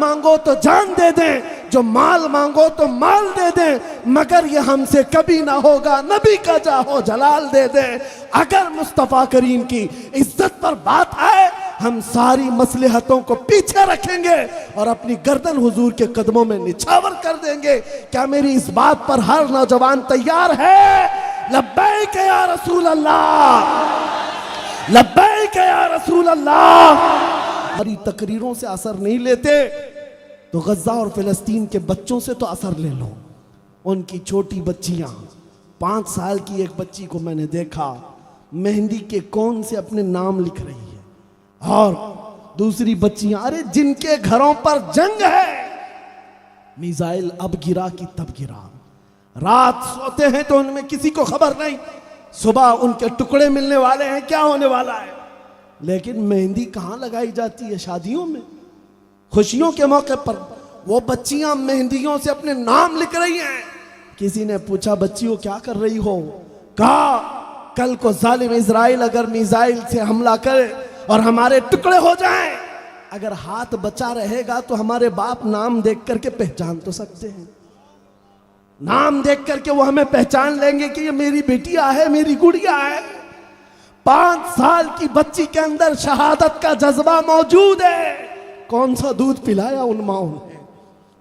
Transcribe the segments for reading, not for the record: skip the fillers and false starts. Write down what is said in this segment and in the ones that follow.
मांगो तो जान दे दें, जो माल मांगो तो माल दे दें, मगर ये हमसे कभी ना होगा नबी का जाहो जलाल दे दें। अगर मुस्तफ़ा करीम की इज्जत पर बात आए, हम सारी मसलहतों को पीछे रखेंगे और अपनी गर्दन हुजूर के कदमों में निछावर कर देंगे। क्या मेरी इस बात पर हर नौजवान तैयार है? लब्बैक या रसूल अल्लाह, लब्बैक या रसूल अल्लाह। हमारी तकरीरों से असर नहीं लेते तो गजा और फिलिस्तीन के बच्चों से तो असर ले लो। उनकी छोटी बच्चियां, 5 साल की एक बच्ची को मैंने देखा मेहंदी के कोन से अपने नाम लिख रही है, और दूसरी बच्चियां, अरे जिनके घरों पर जंग है, मिसाइल अब गिरा कि तब गिरा, रात सोते हैं तो उनमें किसी को खबर नहीं, सुबह उनके टुकड़े मिलने वाले हैं, क्या होने वाला है। लेकिन मेहंदी कहाँ लगाई जाती है? शादियों में, खुशियों के मौके पर वो बच्चियां मेहंदियों से अपने नाम लिख रही हैं। किसी ने पूछा, बच्चियों क्या कर रही हो? कहा, कल को जालिम इजराइल अगर मिसाइल से हमला करे और हमारे टुकड़े हो जाएं, अगर हाथ बचा रहेगा तो हमारे बाप नाम देख करके पहचान तो सकते हैं। नाम देख करके वो हमें पहचान लेंगे कि ये मेरी बेटिया है, मेरी गुड़िया है। 5 साल की बच्ची के अंदर शहादत का जज्बा मौजूद है। कौन सा दूध पिलाया उन माओं ने,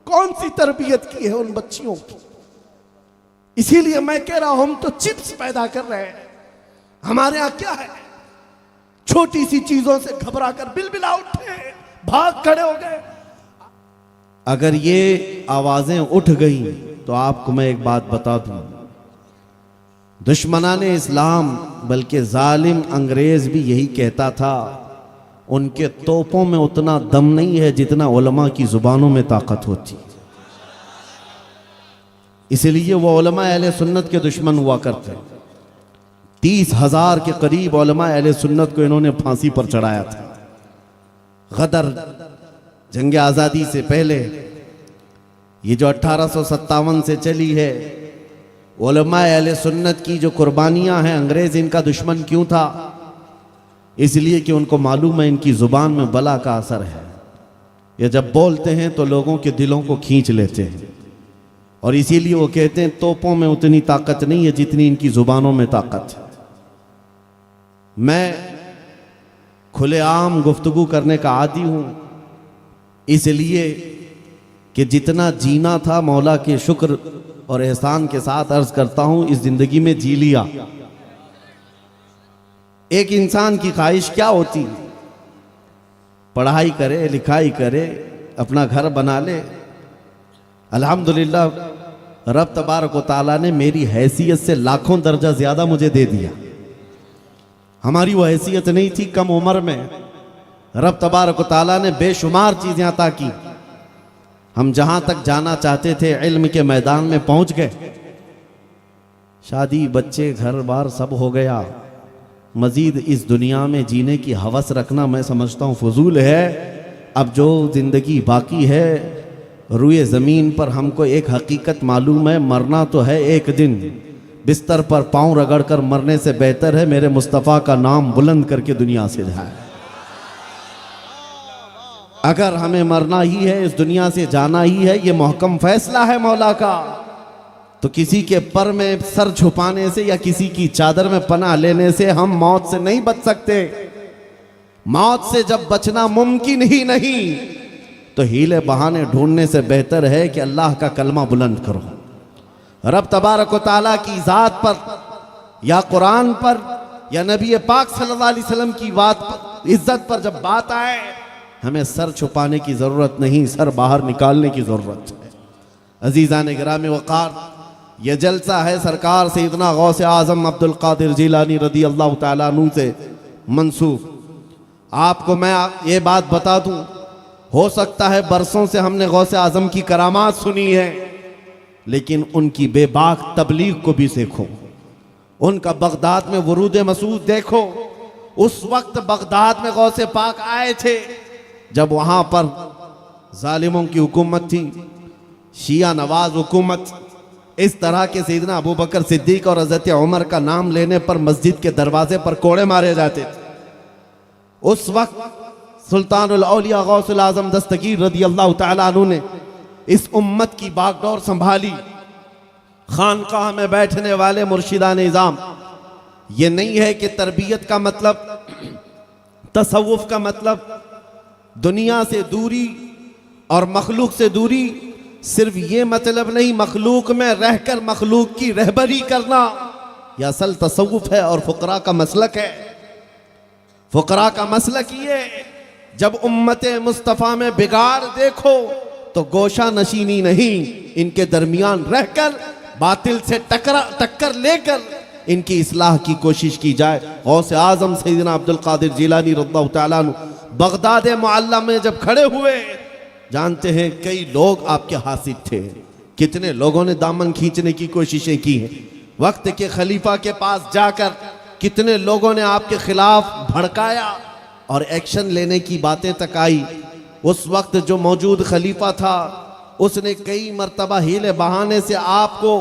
कौन सी तरबियत की है उन बच्चियों की। इसीलिए मैं कह रहा हूं, हम तो चिप्स पैदा कर रहे हैं। हमारे यहां क्या है, छोटी सी चीजों से घबरा कर बिलबिला उठे, भाग खड़े हो गए। अगर ये आवाजें उठ गई तो आपको मैं एक बात बता दूं, दुश्मनाने इस्लाम बल्कि जालिम अंग्रेज भी यही कहता था, उनके तोपों में उतना दम नहीं है जितना उलमा की जुबानों में ताकत होती। इसलिए वो उलमा अहले सुन्नत के दुश्मन हुआ करते। 30,000 के करीब उलमा अहले सुन्नत को इन्होंने फांसी पर चढ़ाया था। गदर जंग आज़ादी से पहले ये जो 1857 से चली है, उलमा अहले सुन्नत की जो कुर्बानियां हैं, अंग्रेज इनका दुश्मन क्यों था? इसलिए कि उनको मालूम है इनकी जुबान में बला का असर है। ये जब बोलते हैं तो लोगों के दिलों को खींच लेते हैं, और इसीलिए वो कहते हैं तोपों में उतनी ताकत नहीं है जितनी इनकी जुबानों में ताकत है। मैं खुलेआम गुफ्तगू करने का आदी हूं, इसलिए कि जितना जीना था मौला के शुक्र और एहसान के साथ अर्ज करता हूं, इस जिंदगी में जी लिया। एक इंसान की ख्वाहिश क्या होती? पढ़ाई करे, लिखाई करे, अपना घर बना ले। अल्हम्दुलिल्लाह रब तबारक व तआला ने मेरी हैसियत से लाखों दर्जा ज्यादा मुझे दे दिया। हमारी वो हैसियत नहीं थी कम उम्र में, रब तबारक व तआला ने बेशुमार चीजें अता की। हम जहां तक जाना चाहते थे इल्म के मैदान में पहुंच गए। शादी, बच्चे, घर बार सब हो गया। मजीद इस दुनिया में जीने की हवस रखना मैं समझता हूँ फजूल है। अब जो जिंदगी बाकी है रुए ज़मीन पर, हमको एक हकीकत मालूम है, मरना तो है एक दिन। बिस्तर पर पाँव रगड़ कर मरने से बेहतर है मेरे मुस्तफ़ा का नाम बुलंद करके दुनिया से जाए। अगर हमें मरना ही है, इस दुनिया से जाना ही है, ये महकम फैसला है मौला का, तो किसी के पर में सर छुपाने से या किसी की चादर में पनाह लेने से हम मौत से नहीं बच सकते। मौत से जब बचना मुमकिन ही नहीं तो हीले बहाने ढूंढने से बेहतर है कि अल्लाह का कलमा बुलंद करो। रब तबारक व तआला की ज़ात पर या कुरान पर या नबी पाक सल्लल्लाहु अलैहि वसल्लम की बात पर, इज्जत पर जब बात आए, हमें सर छुपाने की ज़रूरत नहीं, सर बाहर निकालने की ज़रूरत है। अजीज़ान गिरामी वक़ार, यह जलसा है सरकार सैयदना गौसे आज़म अब्दुल कादिर जिलानी रदी अल्लाह तआला अन्हु से मंसूब। आपको मैं ये बात बता दूं, हो सकता है बरसों से हमने गौसे आज़म की करामात सुनी है, लेकिन उनकी बेबाक तबलीग को भी देखो, उनका बगदाद में वरूद मसूद देखो। उस वक्त बगदाद में गौसे पाक आए थे जब वहां पर जालिमों की हुकूमत थी, शिया नवाज हुकूमत। इस तरह के सैयदना अबू बकर सिद्दीक और हज़रत उमर का नाम लेने पर मस्जिद के दरवाजे पर कोड़े मारे जाते थे। उस वक्त सुल्तानुल औलिया गौसुल आजम दस्तगीर रदी अल्लाह तआला अन्हु ने इस उम्मत की बागडोर संभाली। खानकाह में बैठने वाले मुर्शिदा निज़ाम, ये नहीं है कि तरबियत का मतलब, तसव्वुफ का मतलब दुनिया से दूरी और मखलूक से दूरी, सिर्फ ये मतलब नहीं, मखलूक में रहकर मखलूक की रहबरी करना, यह असल तसव्वुफ है और फुकरा का मसलक है। फुकरा का मसलक ये, जब उम्मत मुस्तफ़ा में बिगाड़ देखो तो गोशा नशीनी नहीं, इनके दरमियान रहकर बातिल से टक्कर लेकर इनकी इस्लाह की कोशिश की जाए। गौसे आजम सैयदना अब्दुल कादिर जिलानी रज़ियल्लाहु तआला अन्हु बगदाद मुअल्ला में जब खड़े हुए, जानते हैं कई लोग आपके हासिद थे, कितने लोगों ने दामन खींचने की कोशिशें की हैं। वक्त के खलीफा के पास जाकर कितने लोगों ने आपके खिलाफ भड़काया और एक्शन लेने की बातें तक आई। उस वक्त जो मौजूद खलीफा था उसने कई मर्तबा हीले बहाने से आपको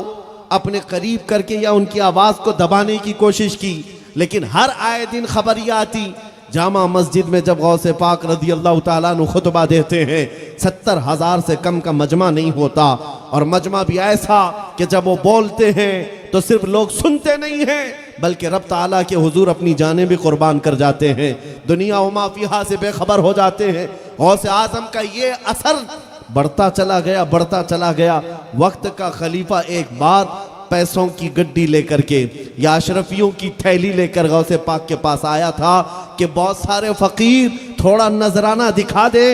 अपने करीब करके या उनकी आवाज़ को दबाने की कोशिश की, लेकिन हर आए दिन खबर यह आती, जामा मस्जिद में जब गौसे पाक रज़ी अल्लाह तआला अन्हु खुतबा देते हैं 70,000 से कम का मजमा नहीं होता, और मजमा भी ऐसा कि जब वो बोलते हैं तो सिर्फ लोग सुनते नहीं हैं बल्कि रब ताला के हुजूर अपनी जानें भी कुर्बान कर जाते हैं, दुनिया व मा फीहा से बेखबर हो जाते हैं। गौसे आजम का ये असर बढ़ता चला गया। वक्त का खलीफा एक बार पैसों की गड्डी लेकर के या अशरफियों की थैली लेकर गौसे पाक के पास आया था कि बहुत सारे फकीर थोड़ा नजराना दिखा दे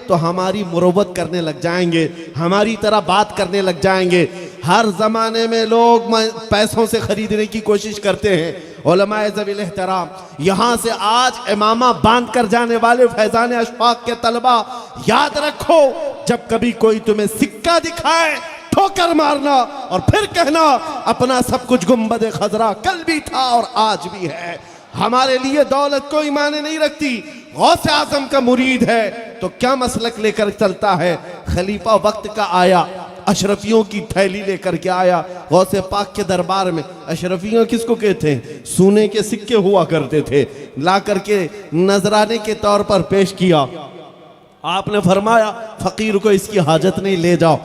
तो हमारी मुरव्वत करने लग जाएंगे, हमारी तरह बात करने लग जाएंगे। हर जमाने में लोग पैसों से खरीदने की कोशिश करते हैं। उलमाए ज़वील एहतराम, यहाँ से आज इमामा बांध कर जाने वाले फैजान अशफाक के तलबा, याद रखो जब कभी कोई तुम्हें सिक्का दिखाए ठोकर मारना और फिर कहना अपना सब कुछ गुंबद खजरा कल भी था और आज भी है। हमारे लिए दौलत कोई माने नहीं रखती। गौसे आजम का मुरीद है तो क्या मसलक लेकर चलता है। खलीफा वक्त का आया, अशरफियों की थैली लेकर के आया गौसे पाक के दरबार में। अशरफियों किसको कहते हैं? सोने के सिक्के हुआ करते थे, ला करके नजराने के तौर पर पेश किया। आपने फरमाया फकीर को इसकी हाजत नहीं, ले जाओ।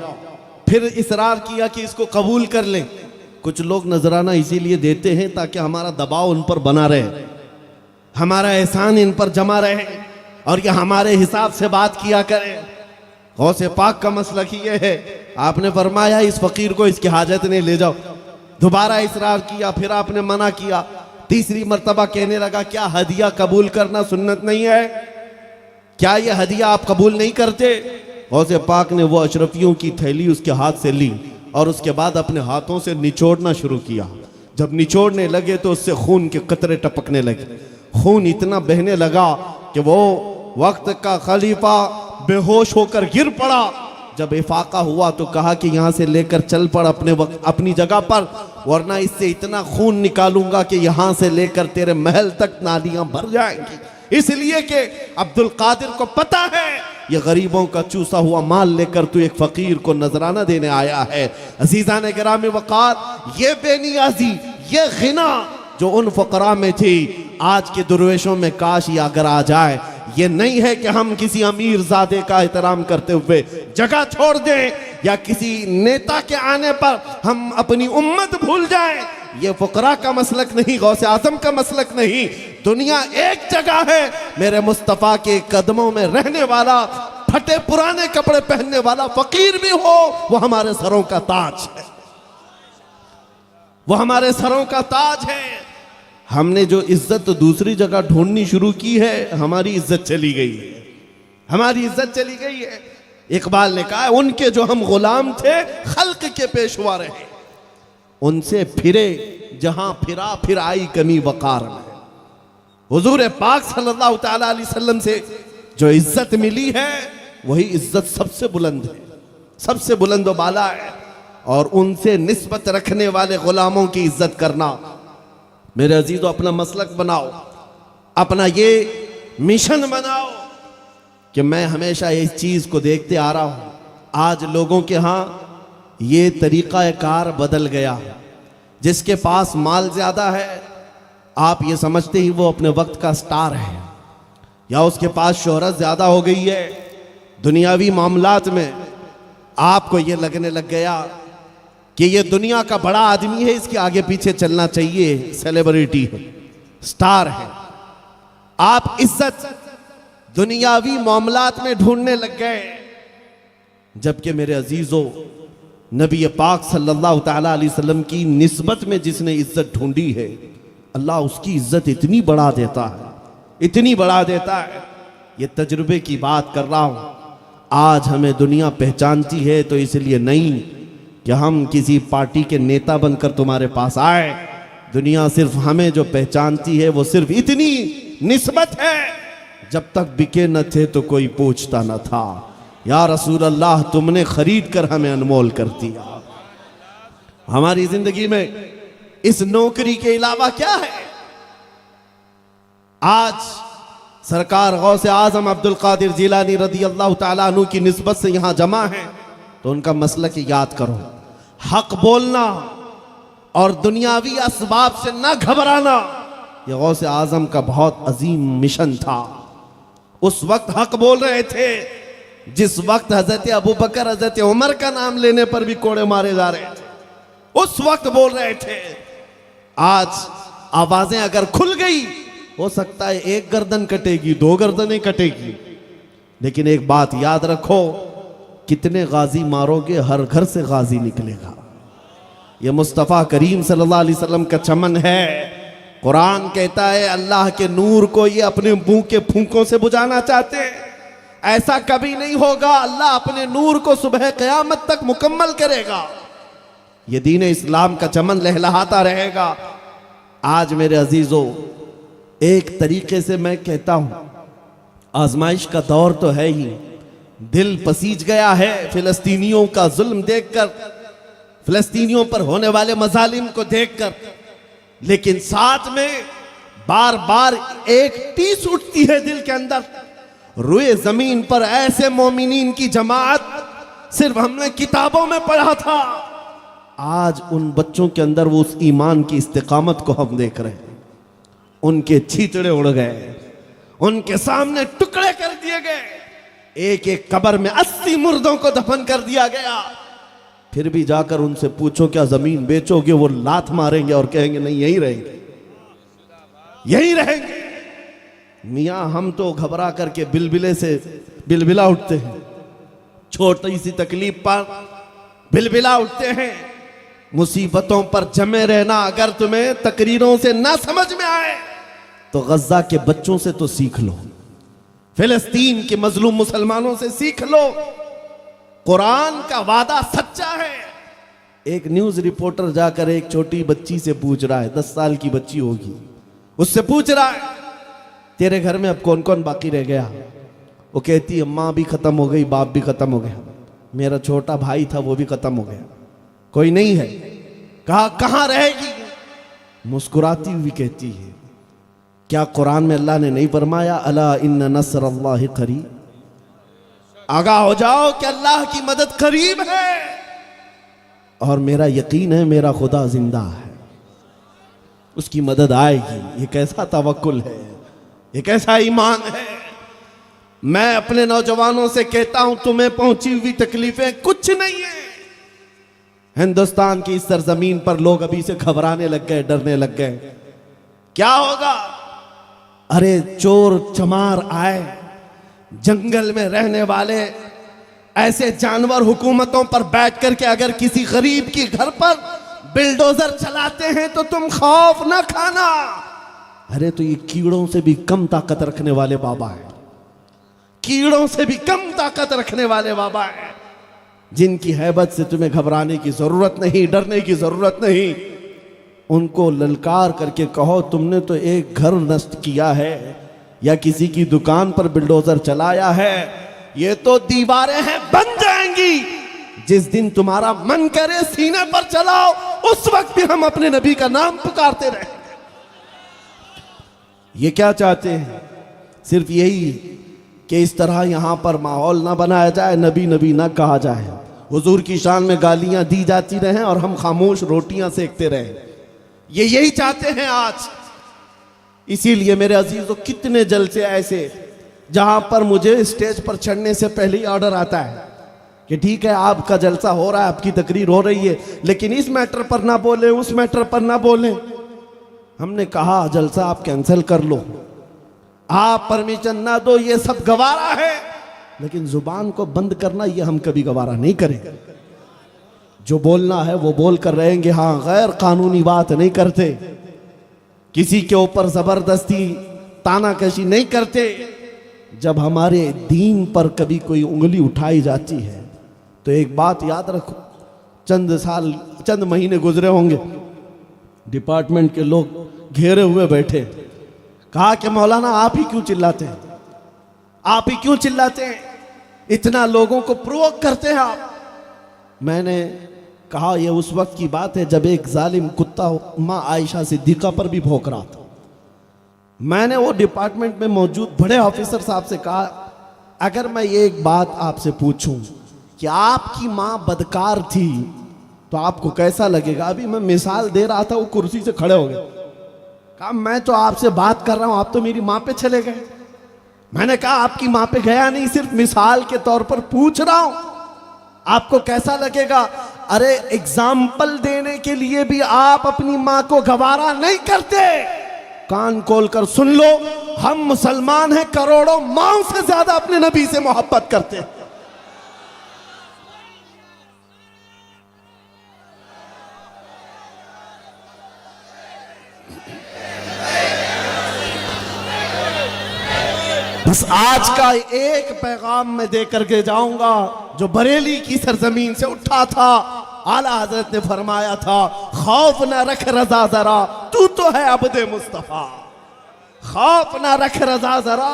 फिर इसरार किया कि इसको कबूल कर लें। कुछ लोग नजराना इसीलिए देते हैं ताकि हमारा दबाव उन पर बना रहे, हमारा एहसान इन पर जमा रहे और ये हमारे हिसाब से बात किया करें। गौसे पाक का मसलक ये है, आपने फरमाया इस फकीर को इसकी हाजत नहीं, ले जाओ। दोबारा इसरार किया, फिर आपने मना किया। तीसरी मर्तबा कहने लगा क्या हदिया कबूल करना सुन्नत नहीं है? क्या ये हदिया आप कबूल नहीं करते? गौसे पाक ने वो अशरफियों की थैली उसके हाथ से ली और उसके बाद अपने हाथों से निचोड़ना शुरू किया। जब निचोड़ने लगे तो उससे खून के कतरे टपकने लगे। खून इतना बहने लगा कि वो वक्त का खलीफा बेहोश होकर गिर पड़ा। जब इफाका हुआ तो कहा कि यहाँ से लेकर चल पड़ अपनी जगह पर, वरना इससे इतना खून निकालूंगा कि यहाँ से लेकर तेरे महल तक नालियां भर जाएंगी। इसलिए कि अब्दुल कादिर को पता है ये गरीबों का चूसा हुआ माल लेकर तू एक फकीर को नजराना देने आया है। अजीज़ान गिरामी वक़ार, ये बेनियाजी, ये गिना जो उन फकरा में थी, आज के दुर्वेशों में काश ये अगर आ जाए। ये नहीं है कि हम किसी अमीर ज़ादे का एहतराम करते हुए जगह छोड़ दें या किसी नेता के आने पर हम अपनी उम्मत भूल जाएं। ये फकरा का मसलक नहीं, गौसे आजम का मसलक नहीं। दुनिया एक जगह है, मेरे मुस्तफ़ा के कदमों में रहने वाला, फटे पुराने कपड़े पहनने वाला फकीर भी हो, वो हमारे सरों का ताज है, वो हमारे सरों का ताज है। हमने जो इज्जत दूसरी जगह ढूंढनी शुरू की है, हमारी इज्जत चली गई है, हमारी इज्जत चली गई है। इकबाल ने कहा उनके जो हम गुलाम थे खल्क के पेशवा रहे, उनसे फिरे जहां फिरा फिर आई कमी वकार में। हुजूर पाक सल्लल्लाहु तआला अलैहि वसल्लम से जो इज्जत मिली है वही इज्जत सबसे बुलंद है, सबसे बुलंद व बाला है। और उनसे निस्बत रखने वाले गुलामों की इज्जत करना, मेरे अजीजों, अपना मसलक बनाओ, अपना ये मिशन बनाओ कि मैं हमेशा इस चीज़ को देखते आ रहा हूँ। आज लोगों के यहाँ ये तरीक़ा कार बदल गया। जिसके पास माल ज़्यादा है, आप ये समझते ही वो अपने वक्त का स्टार है। या उसके पास शोहरत ज्यादा हो गई है, दुनियावी मामलात में आपको ये लगने लग गया कि ये दुनिया का बड़ा आदमी है, इसके आगे पीछे चलना चाहिए, सेलिब्रिटी है, स्टार है। आप इज्जत दुनियावी मामलात में ढूंढने लग गए, जबकि मेरे अजीजों, नबी पाक सल्लल्लाहु तआला अलैहि वसल्लम की निस्बत में जिसने इज्जत ढूंढी है, अल्लाह उसकी इज्जत इतनी बढ़ा देता है, इतनी बढ़ा देता है। ये तजुर्बे की बात कर रहा हूं। आज हमें दुनिया पहचानती है तो इसलिए नहीं कि हम किसी पार्टी के नेता बनकर तुम्हारे पास आए। दुनिया सिर्फ हमें जो पहचानती है वो सिर्फ इतनी निस्बत है, जब तक बिके न थे तो कोई पूछता न था। या रसूल अल्लाह, तुमने खरीद कर हमें अनमोल कर दिया। हमारी जिंदगी में इस नौकरी के अलावा क्या है? आज सरकार गौसे आजम अब्दुल कादिर जिलानी रदी अल्लाह ताला अन्हु की निस्बत से यहां जमा है, तो उनका मसलक याद करो। हक बोलना और दुनियावी असबाब से ना घबराना, यह गौसे आजम का बहुत अजीम मिशन था। उस वक्त हक बोल रहे थे जिस वक्त हजरत अबू बकर, हजरत उमर का नाम लेने पर भी कोड़े मारे जा रहे थे, उस वक्त बोल रहे थे। आज आवाजें अगर खुल गई, हो सकता है एक गर्दन कटेगी, दो गर्दनें कटेगी, लेकिन एक बात याद रखो, कितने गाजी मारोगे, हर घर से गाजी निकलेगा। यह मुस्तफ़ा करीम सल्लल्लाहु अलैहि वसल्लम का चमन है। कुरान कहता है अल्लाह के नूर को ये अपने मुंह के फूंकों से बुझाना चाहते हैं, ऐसा कभी नहीं होगा। अल्लाह अपने नूर को सुबह क़यामत तक मुकम्मल करेगा। ये दीन इस्लाम का चमन लहलहाता रहेगा। आज मेरे अजीजों, एक तरीके से मैं कहता हूं, आजमाइश का दौर तो है ही। दिल पसीज गया है फिलिस्तीनियों का जुल्म देखकर, फिलिस्तीनियों पर होने वाले मजालिम को देखकर, लेकिन साथ में बार बार एक टीस उठती है दिल के अंदर। रुए जमीन पर ऐसे मोमिनीन की जमात सिर्फ हमने किताबों में पढ़ा था, आज उन बच्चों के अंदर वो उस ईमान की इस्तिकामत को हम देख रहे हैं। उनके छींतड़े उड़ गए, उनके सामने टुकड़े कर दिए गए, एक एक कब्र में 80 मुर्दों को दफन कर दिया गया। फिर भी जाकर उनसे पूछो क्या जमीन बेचोगे, वो लात मारेंगे और कहेंगे नहीं, यहीं रहेंगे, यहीं रहेंगे। मियाँ हम तो घबरा करके बिलबिले से बिलबिला उठते हैं, छोटी सी तकलीफ पर बिलबिला उठते हैं। मुसीबतों पर जमे रहना अगर तुम्हें तकरीरों से ना समझ में आए तो गज्जा के बच्चों से तो सीख लो, फिलिस्तीन के मजलूम मुसलमानों से सीख लो। कुरान का वादा सच्चा है। एक न्यूज रिपोर्टर जाकर एक छोटी बच्ची से पूछ रहा है, 10 साल की बच्ची होगी, उससे पूछ रहा है तेरे घर में अब कौन कौन बाकी रह गया? वो कहती है माँ भी खत्म हो गई, बाप भी खत्म हो गया, मेरा छोटा भाई था वो भी खत्म हो गया, कोई नहीं है। कहा कहां रहेगी? मुस्कुराती हुई कहती है क्या कुरान में अल्लाह ने नहीं फरमाया अला इन्ना नस्रल्लाहि करीब? आगाह हो जाओ कि अल्लाह की मदद करीब है और मेरा यकीन है मेरा खुदा जिंदा है, उसकी मदद आएगी। ये कैसा तवक्कुल है, ये कैसा ईमान है। मैं अपने नौजवानों से कहता हूं तुम्हें पहुंची हुई तकलीफें कुछ नहीं है। हिंदुस्तान की इस सरजमीन पर लोग अभी से घबराने लग गए, डरने लग गए, क्या होगा? अरे चोर चमार आए, जंगल में रहने वाले ऐसे जानवर हुकूमतों पर बैठ करके अगर किसी गरीब की घर पर बिल्डोजर चलाते हैं तो तुम खौफ ना खाना। अरे तो ये कीड़ों से भी कम ताकत रखने वाले बाबा है, कीड़ों से भी कम ताकत रखने वाले बाबा है, जिनकी हैबत से तुम्हें घबराने की जरूरत नहीं, डरने की जरूरत नहीं। उनको ललकार करके कहो तुमने तो एक घर नष्ट किया है या किसी की दुकान पर बिल्डोजर चलाया है, ये तो दीवारें हैं बन जाएंगी। जिस दिन तुम्हारा मन करे सीने पर चलाओ, उस वक्त भी हम अपने नबी का नाम पुकारते रहे। ये क्या चाहते हैं? सिर्फ यही कि इस तरह यहां पर माहौल ना बनाया जाए, नबी नबी ना कहा जाए, हुजूर की शान में गालियां दी जाती रहें और हम खामोश रोटियां सेकते रहें। यही चाहते हैं आज। इसीलिए मेरे अजीजों कितने जलसे ऐसे जहां पर मुझे स्टेज पर चढ़ने से पहले ही ऑर्डर आता है कि ठीक है आपका जलसा हो रहा है, आपकी तकरीर हो रही है, लेकिन इस मैटर पर ना बोले, उस मैटर पर ना बोले। हमने कहा जलसा आप कैंसिल कर लो, आप परमिशन ना दो, ये सब गवारा है, लेकिन जुबान को बंद करना ये हम कभी गवारा नहीं करेंगे। जो बोलना है वो बोल कर रहेंगे। हाँ, गैर कानूनी बात नहीं करते, किसी के ऊपर जबरदस्ती तानाकशी नहीं करते। जब हमारे दीन पर कभी कोई उंगली उठाई जाती है तो एक बात याद रखो, चंद महीने गुजरे होंगे, डिपार्टमेंट के लोग घेरे हुए बैठे, कहा कि मौलाना आप ही क्यों चिल्लाते हैं, आप ही क्यों चिल्लाते हैं, इतना लोगों को प्रोवोक करते हैं आप। मैंने कहा यह उस वक्त की बात है जब एक जालिम कुत्ता माँ आयशा सिद्दीका पर भी भौंक रहा था। मैंने वो डिपार्टमेंट में मौजूद बड़े ऑफिसर साहब से कहा, अगर मैं ये एक बात आपसे पूछूं कि आपकी माँ बदकार थी तो आपको कैसा लगेगा। अभी मैं मिसाल दे रहा था, वो कुर्सी से खड़े हो गए। कहा मैं तो आपसे बात कर रहा हूं, आप तो मेरी माँ पे चले गए। मैंने कहा आपकी माँ पे गया नहीं, सिर्फ मिसाल के तौर पर पूछ रहा हूं, आपको कैसा लगेगा। अरे एग्जाम्पल देने के लिए भी आप अपनी माँ को गवारा नहीं करते। कान खोल कर सुन लो, हम मुसलमान हैं, करोड़ों माओं से ज्यादा अपने नबी से मोहब्बत करते हैं। बस आज का एक पैगाम मैं देकर के जाऊंगा जो बरेली की सरजमीन से उठा था। आला हजरत ने फरमाया था, खौफ ना रख रजा जरा, तू तो है अब्दे मुस्तफा। खौफ ना रख रजा जरा,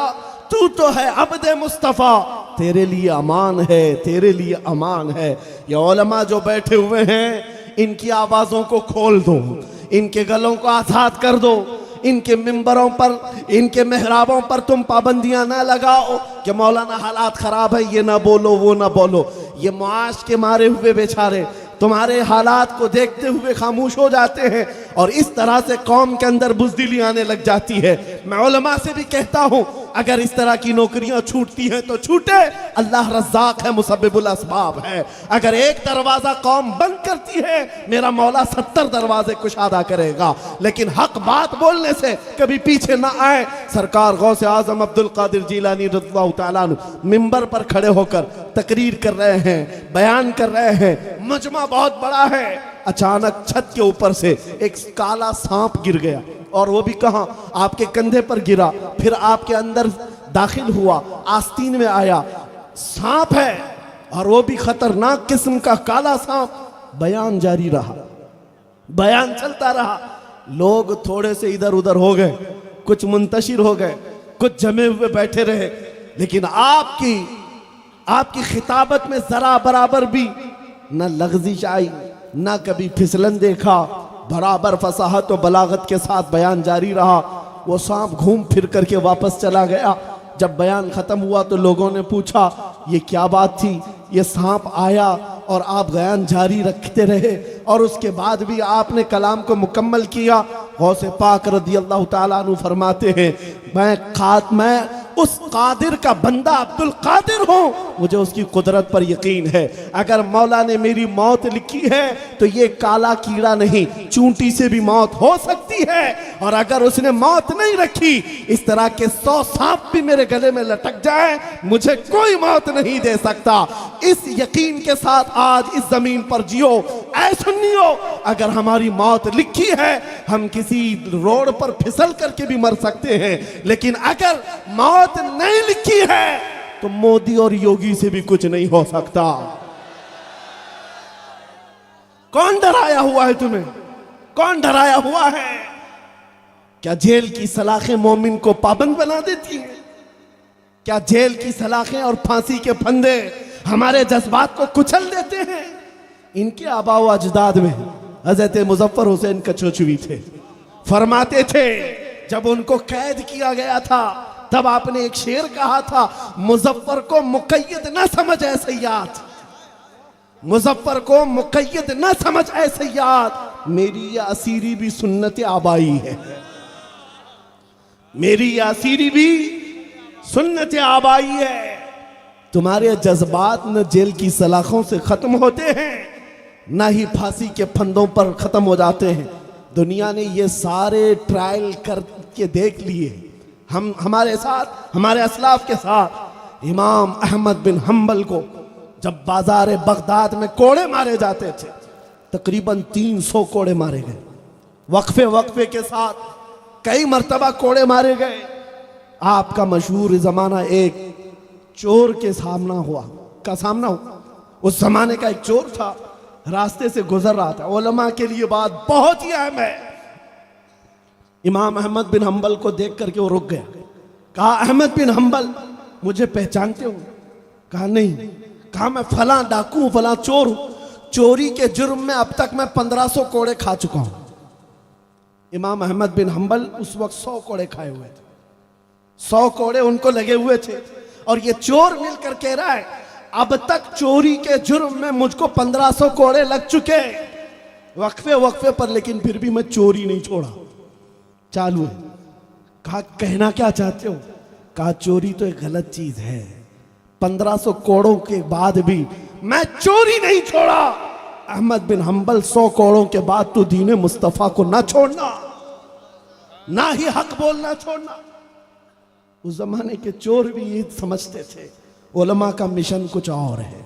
तू तो है अब्दे मुस्तफा। तेरे लिए अमान है, तेरे लिए अमान है। ये उलमा जो बैठे हुए हैं, इनकी आवाजों को खोल दो, इनके गलों को आजाद कर दो। इनके मिंबरों पर, इनके मेहराबों पर तुम पाबंदियां ना लगाओ कि मौलाना हालात खराब है, ये ना बोलो, वो ना बोलो। ये मुआश के मारे हुए बेचारे तुम्हारे हालात को देखते हुए खामोश हो जाते हैं और इस तरह से कौम के अंदर बुज़दिली आने लग जाती है। मैं उलमा से भी कहता हूं, अगर इस तरह की नौकरियां छूटती हैं तो छूटे, अल्लाह रज़्ज़ाक़ है, मुसब्बिबुल अस्बाब है। अगर एक दरवाजा कौम बंद करती है, मेरा मौला 70 दरवाजे कुशादा करेगा। लेकिन हक बात बोलने से कभी पीछे ना आए। सरकार गौसे आजम अब्दुल कादिर जीलानी रज़ियल्लाहु तआला अन्हु मिंबर पर खड़े होकर तकरीर कर रहे हैं, बयान कर रहे हैं, मजमा बहुत बड़ा है। अचानक छत के ऊपर से एक काला सांप गिर गया, और वो भी कहां, आपके कंधे पर गिरा, फिर आपके अंदर दाखिल हुआ, आस्तीन में आया। सांप है और वो भी खतरनाक किस्म का काला सांप। बयान जारी रहा, बयान चलता रहा। लोग थोड़े से इधर उधर हो गए, कुछ मुंतशिर हो गए, कुछ जमे हुए बैठे रहे, लेकिन आपकी खिताबत में जरा बराबर भी न लग़ज़िश आई, न कभी फिसलन देखा। बराबर फसाहत और बलागत के साथ बयान जारी रहा। वो सांप घूम फिर करके वापस चला गया। जब बयान खत्म हुआ तो लोगों ने पूछा ये क्या बात थी। ये सांप आया और आप बयान जारी रखते रहे और उसके बाद भी आपने कलाम को मुकम्मल किया। गौसे पाक रज़ियल्लाहु ताला अन्हु फरमाते हैं, मैं उस कादिर का बंदा अब्दुल कादिर हूं, मुझे उसकी कुदरत पर यकीन है। अगर मौला ने मेरी मौत लिखी है तो ये काला कीड़ा नहीं, चूंटी से भी मौत हो सकती है। और अगर उसने मौत नहीं रखी, इस तरह के 100 सांप भी मेरे गले में लटक जाए, मुझे कोई मौत नहीं दे सकता। इस यकीन के साथ आज इस जमीन पर जियो। ऐ सुन्नियो, अगर हमारी मौत लिखी है, हम किसी रोड पर फिसल करके भी मर सकते हैं, लेकिन अगर मौत नहीं लिखी है तो मोदी और योगी से भी कुछ नहीं हो सकता। कौन डराया हुआ है तुम्हें? कौन डराया हुआ है? क्या जेल की सलाखें मोमिन को पाबंद बना देती हैं? क्या जेल की सलाखें और फांसी के फंदे हमारे जज्बात को कुचल देते हैं? इनके आबा व अजदाद में हजरत मुजफ्फर हुसैन कचौचवी थे। फरमाते थे जब उनको कैद किया गया था तब आपने एक शेर कहा था, मुजफ्फर को मुकय्यद न समझ ऐ सय्याद, मुजफ्फर को मुकय्यद न समझ ऐ सय्याद, मेरी यह असीरी भी सुन्नत आबाई है, मेरी यह असीरी भी सुन्नत आबाई है। तुम्हारे जज्बात न जेल की सलाखों से खत्म होते हैं, ना ही फांसी के फंदों पर खत्म हो जाते हैं। दुनिया ने ये सारे ट्रायल करके देख लिए। हम हमारे साथ, हमारे असलाफ के साथ इमाम अहमद बिन हम्बल को जब बाजार बगदाद में कोड़े मारे जाते थे, तकरीबन 300 कोड़े मारे गए। वक्फे वक्फे के साथ कई मर्तबा कोड़े मारे गए। आपका मशहूर ज़माना एक चोर के सामना हुआ। उस जमाने का एक चोर था, रास्ते से गुजर रहा था। उलमा के लिए बात बहुत ही अहम है। इमाम अहमद बिन हम्बल को देख करके वो रुक गया। कहा, अहमद बिन हम्बल, मुझे पहचानते हो? कहा, नहीं। कहा, मैं फला डाकू हूं, फला चोर हूं। चोरी के जुर्म में अब तक मैं 1500 कोड़े खा चुका हूं। इमाम अहमद बिन हम्बल उस वक्त 100 कोड़े खाए हुए थे। 100 कोड़े उनको लगे हुए थे। और ये चोर मिलकर कह रहा है, अब तक चोरी के जुर्म में मुझको 1500 कोड़े लग चुके वक्फे वक्फे पर, लेकिन फिर भी मैं चोरी नहीं छोड़ा। चालू है। कहा, कहना क्या चाहते हो? कहा, चोरी तो एक गलत चीज है, 1500 कोड़ों के बाद भी मैं चोरी नहीं छोड़ा। अहमद बिन हम्बल, 100 कोड़ों के बाद तू दीने मुस्तफा को ना छोड़ना, ना ही हक बोलना छोड़ना। उस जमाने के चोर भी ये समझते थे उलमा का मिशन कुछ और है,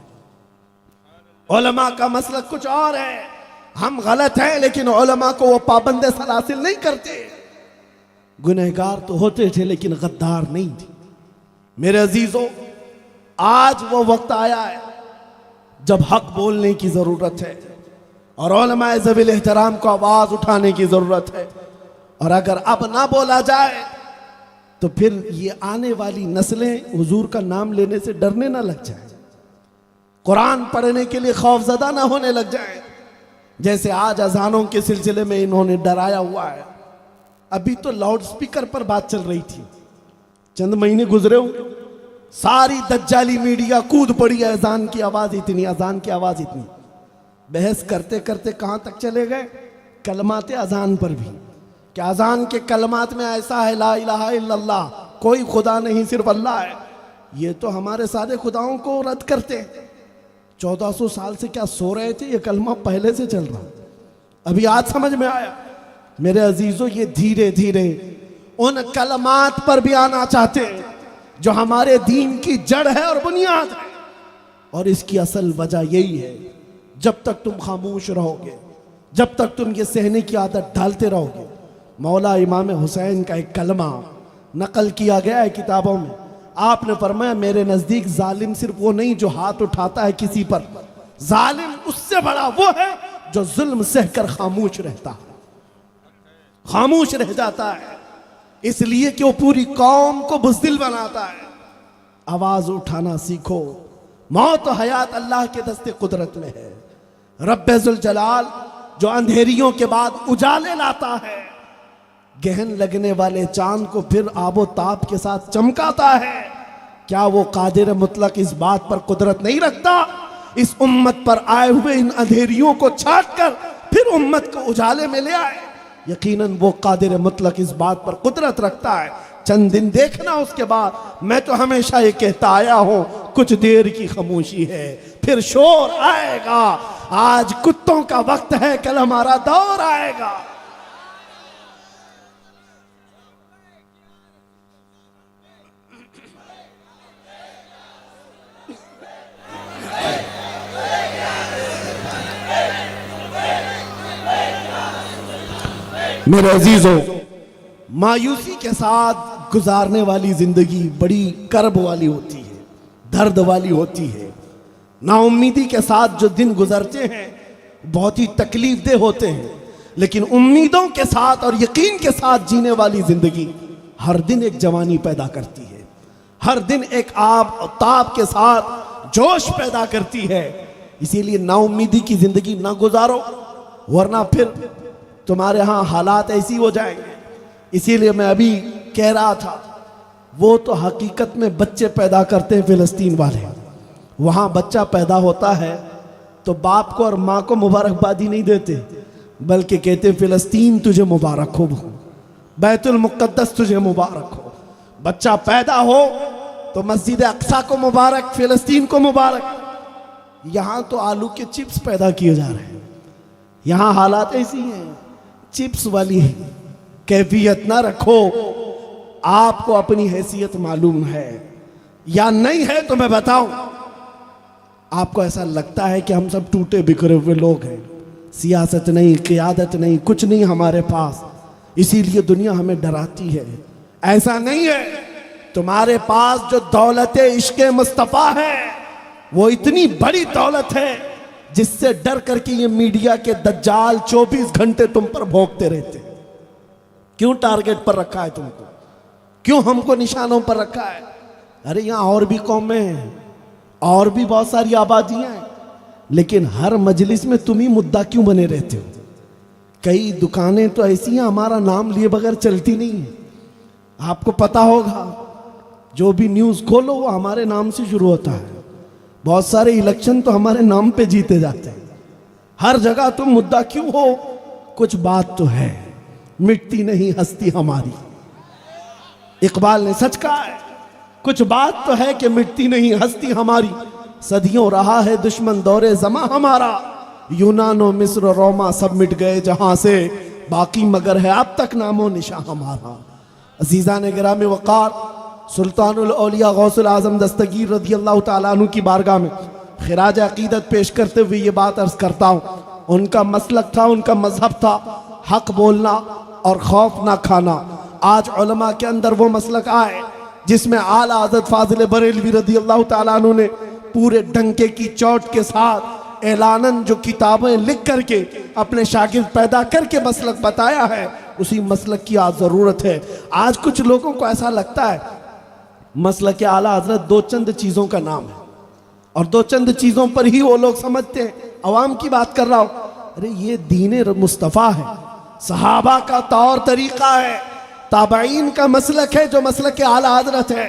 उलमा का मसलक कुछ और है। हम गलत हैं, लेकिन उलमा को वो पाबंदे सलासिल नहीं करते। गुनहगार तो होते थे, लेकिन गद्दार नहीं थे। मेरे अजीजों, आज वो वक्त आया है जब हक बोलने की जरूरत है और उलमाए ज़वील एहतराम को आवाज उठाने की जरूरत है। और अगर अब ना बोला जाए तो फिर ये आने वाली नस्लें हुजूर का नाम लेने से डरने ना लग जाए, कुरान पढ़ने के लिए खौफजदा ना होने लग जाए, जैसे आज अजानों के सिलसिले में इन्होंने डराया हुआ है। अभी तो लाउड स्पीकर पर बात चल रही थी, चंद महीने गुजरे होंगे, सारी दज्जाली मीडिया कूद पड़ी है। अजान की आवाज इतनी, अजान की आवाज इतनी। बहस करते करते कहां तक चले गए? कलमाते अजान पर भी। क्या अजान के कलमात में ऐसा है, ला इलाहा इल्लल्लाह, कोई खुदा नहीं सिर्फ अल्लाह है। ये तो हमारे सारे खुदाओं को रद्द करते हैं। 1400 साल से क्या सो रहे थे? ये कलमा पहले से चल रहा, अभी आज समझ में आया। मेरे अजीजों, ये धीरे धीरे उन कलमात पर भी आना चाहते हैं जो हमारे दीन की जड़ है और बुनियाद है। और इसकी असल वजह यही है, जब तक तुम खामोश रहोगे, जब तक तुम ये सहने की आदत डालते रहोगे। मौला इमाम हुसैन का एक कलमा नकल किया गया है किताबों में। आपने फरमाया, मेरे नजदीक जालिम सिर्फ वो नहीं जो हाथ उठाता है किसी पर, जालिम उससे बड़ा वो है जो जुल्म सहकर खामोश रहता है, खामोश रह जाता है, इसलिए कि वो पूरी कौम को बुज़दिल बनाता है। आवाज उठाना सीखो। मौत और हयात अल्लाह के दस्ते कुदरत में है। रब्बे जुल जलाल जो अंधेरियों के बाद उजाले लाता है, गहन लगने वाले चांद को फिर आबो ताप के साथ चमकाता है, क्या वो कादिर मुतलक इस बात पर कुदरत नहीं रखता इस उम्मत पर आए हुए इन अंधेरियों को छाट कर फिर उम्मत को उजाले में ले आए? यकीनन वो कादिर मुतलक इस बात पर कुदरत रखता है। चंद दिन देखना, उसके बाद मैं तो हमेशा ये कहता आया हूं, कुछ देर की खामोशी है, फिर शोर आएगा। आज कुत्तों का वक्त है, कल हमारा दौर आएगा। मेरे अजीजों, मायूसी के साथ गुजारने वाली जिंदगी बड़ी कर्ब वाली होती है, दर्द वाली होती है। नाउम्मीदी के साथ जो दिन गुजरते हैं बहुत ही तकलीफ दे होते हैं, लेकिन उम्मीदों के साथ और यकीन के साथ जीने वाली जिंदगी हर दिन एक जवानी पैदा करती है, हर दिन एक आब ताब के साथ जोश पैदा करती है। इसीलिए नाउम्मीदी की जिंदगी ना गुजारो, वरना फिर तुम्हारे यहाँ हालात ऐसी हो जाएंगे। इसीलिए मैं अभी कह रहा था, वो तो हकीकत में बच्चे पैदा करते हैं फिलिस्तीन वाले। वहाँ बच्चा पैदा होता है तो बाप को और माँ को मुबारकबादी नहीं देते, बल्कि कहते फिलिस्तीन तुझे मुबारक हो, बैतुल मुक़द्दस तुझे मुबारक हो। बच्चा पैदा हो तो मस्जिद अक्सा को मुबारक, फिलिस्तीन को मुबारक। यहाँ तो आलू के चिप्स पैदा किए जा रहे हैं। यहाँ हालात ऐसी हैं, चिप्स वाली कैफियत ना रखो। आपको अपनी हैसियत मालूम है या नहीं है तो मैं बताऊं। आपको ऐसा लगता है कि हम सब टूटे बिखरे हुए लोग हैं, सियासत नहीं, क़ियादत नहीं, कुछ नहीं हमारे पास, इसीलिए दुनिया हमें डराती है। ऐसा नहीं है। तुम्हारे पास जो दौलत इश्क़ मुस्तफ़ा है वो इतनी बड़ी दौलत है जिससे डर करके ये मीडिया के दज्जाल 24 घंटे तुम पर भोंकते रहते हैं। क्यों टारगेट पर रखा है तुमको? क्यों हमको निशानों पर रखा है? अरे यहाँ और भी कौमें हैं, और भी बहुत सारी आबादियां हैं, लेकिन हर मजलिस में तुम ही मुद्दा क्यों बने रहते हो? कई दुकानें तो ऐसी हैं हमारा नाम लिए बगैर चलती नहीं है। आपको पता होगा, जो भी न्यूज़ खोलो वो हमारे नाम से शुरू होता है। बहुत सारे इलेक्शन तो हमारे नाम पे जीते जाते हैं। हर जगह तुम मुद्दा क्यों हो? कुछ बात तो है, मिटती नहीं हस्ती हमारी। इकबाल ने सच कहा है, कुछ बात तो है कि मिटती नहीं हस्ती हमारी। सदियों रहा है दुश्मन दौरे जमा हमारा, यूनानो मिस्र रोमा सब मिट गए जहां से, बाकी मगर है अब तक नामो निशा हमारा। अजीज़ा ने गिरामी वक़ार सुल्तानुल औलिया गौसुल आज़म दस्तगीर रज़ियल्लाहु ताला अन्हु की बारगाह में खिराज अक़ीदत पेश करते हुए ये बात अर्ज़ करता हूँ। उनका मसलक था, उनका मजहब था हक बोलना और खौफ ना खाना। आज उलमा के अंदर वो मसलक आए जिसमें आला हज़रत फाज़िल बरेलवी रज़ियल्लाहु ताला अन्हु ने पूरे डंके की चोट के साथ ऐलानन जो किताबें लिख करके अपने शागिर्द पैदा करके मसलक बताया है, उसी मसलक की आज ज़रूरत है। आज कुछ लोगों को ऐसा लगता है मसलक आला हज़रत दो चंद चीज़ों का नाम है और दो चंद चीज़ों पर ही वो लोग समझते हैं। अवाम की बात कर रहा हूँ। अरे ये दीन मुस्तफ़ा है, सहाबा का तौर तरीक़ा है, ताबईन का मसलक है जो मसलक आला हज़रत है।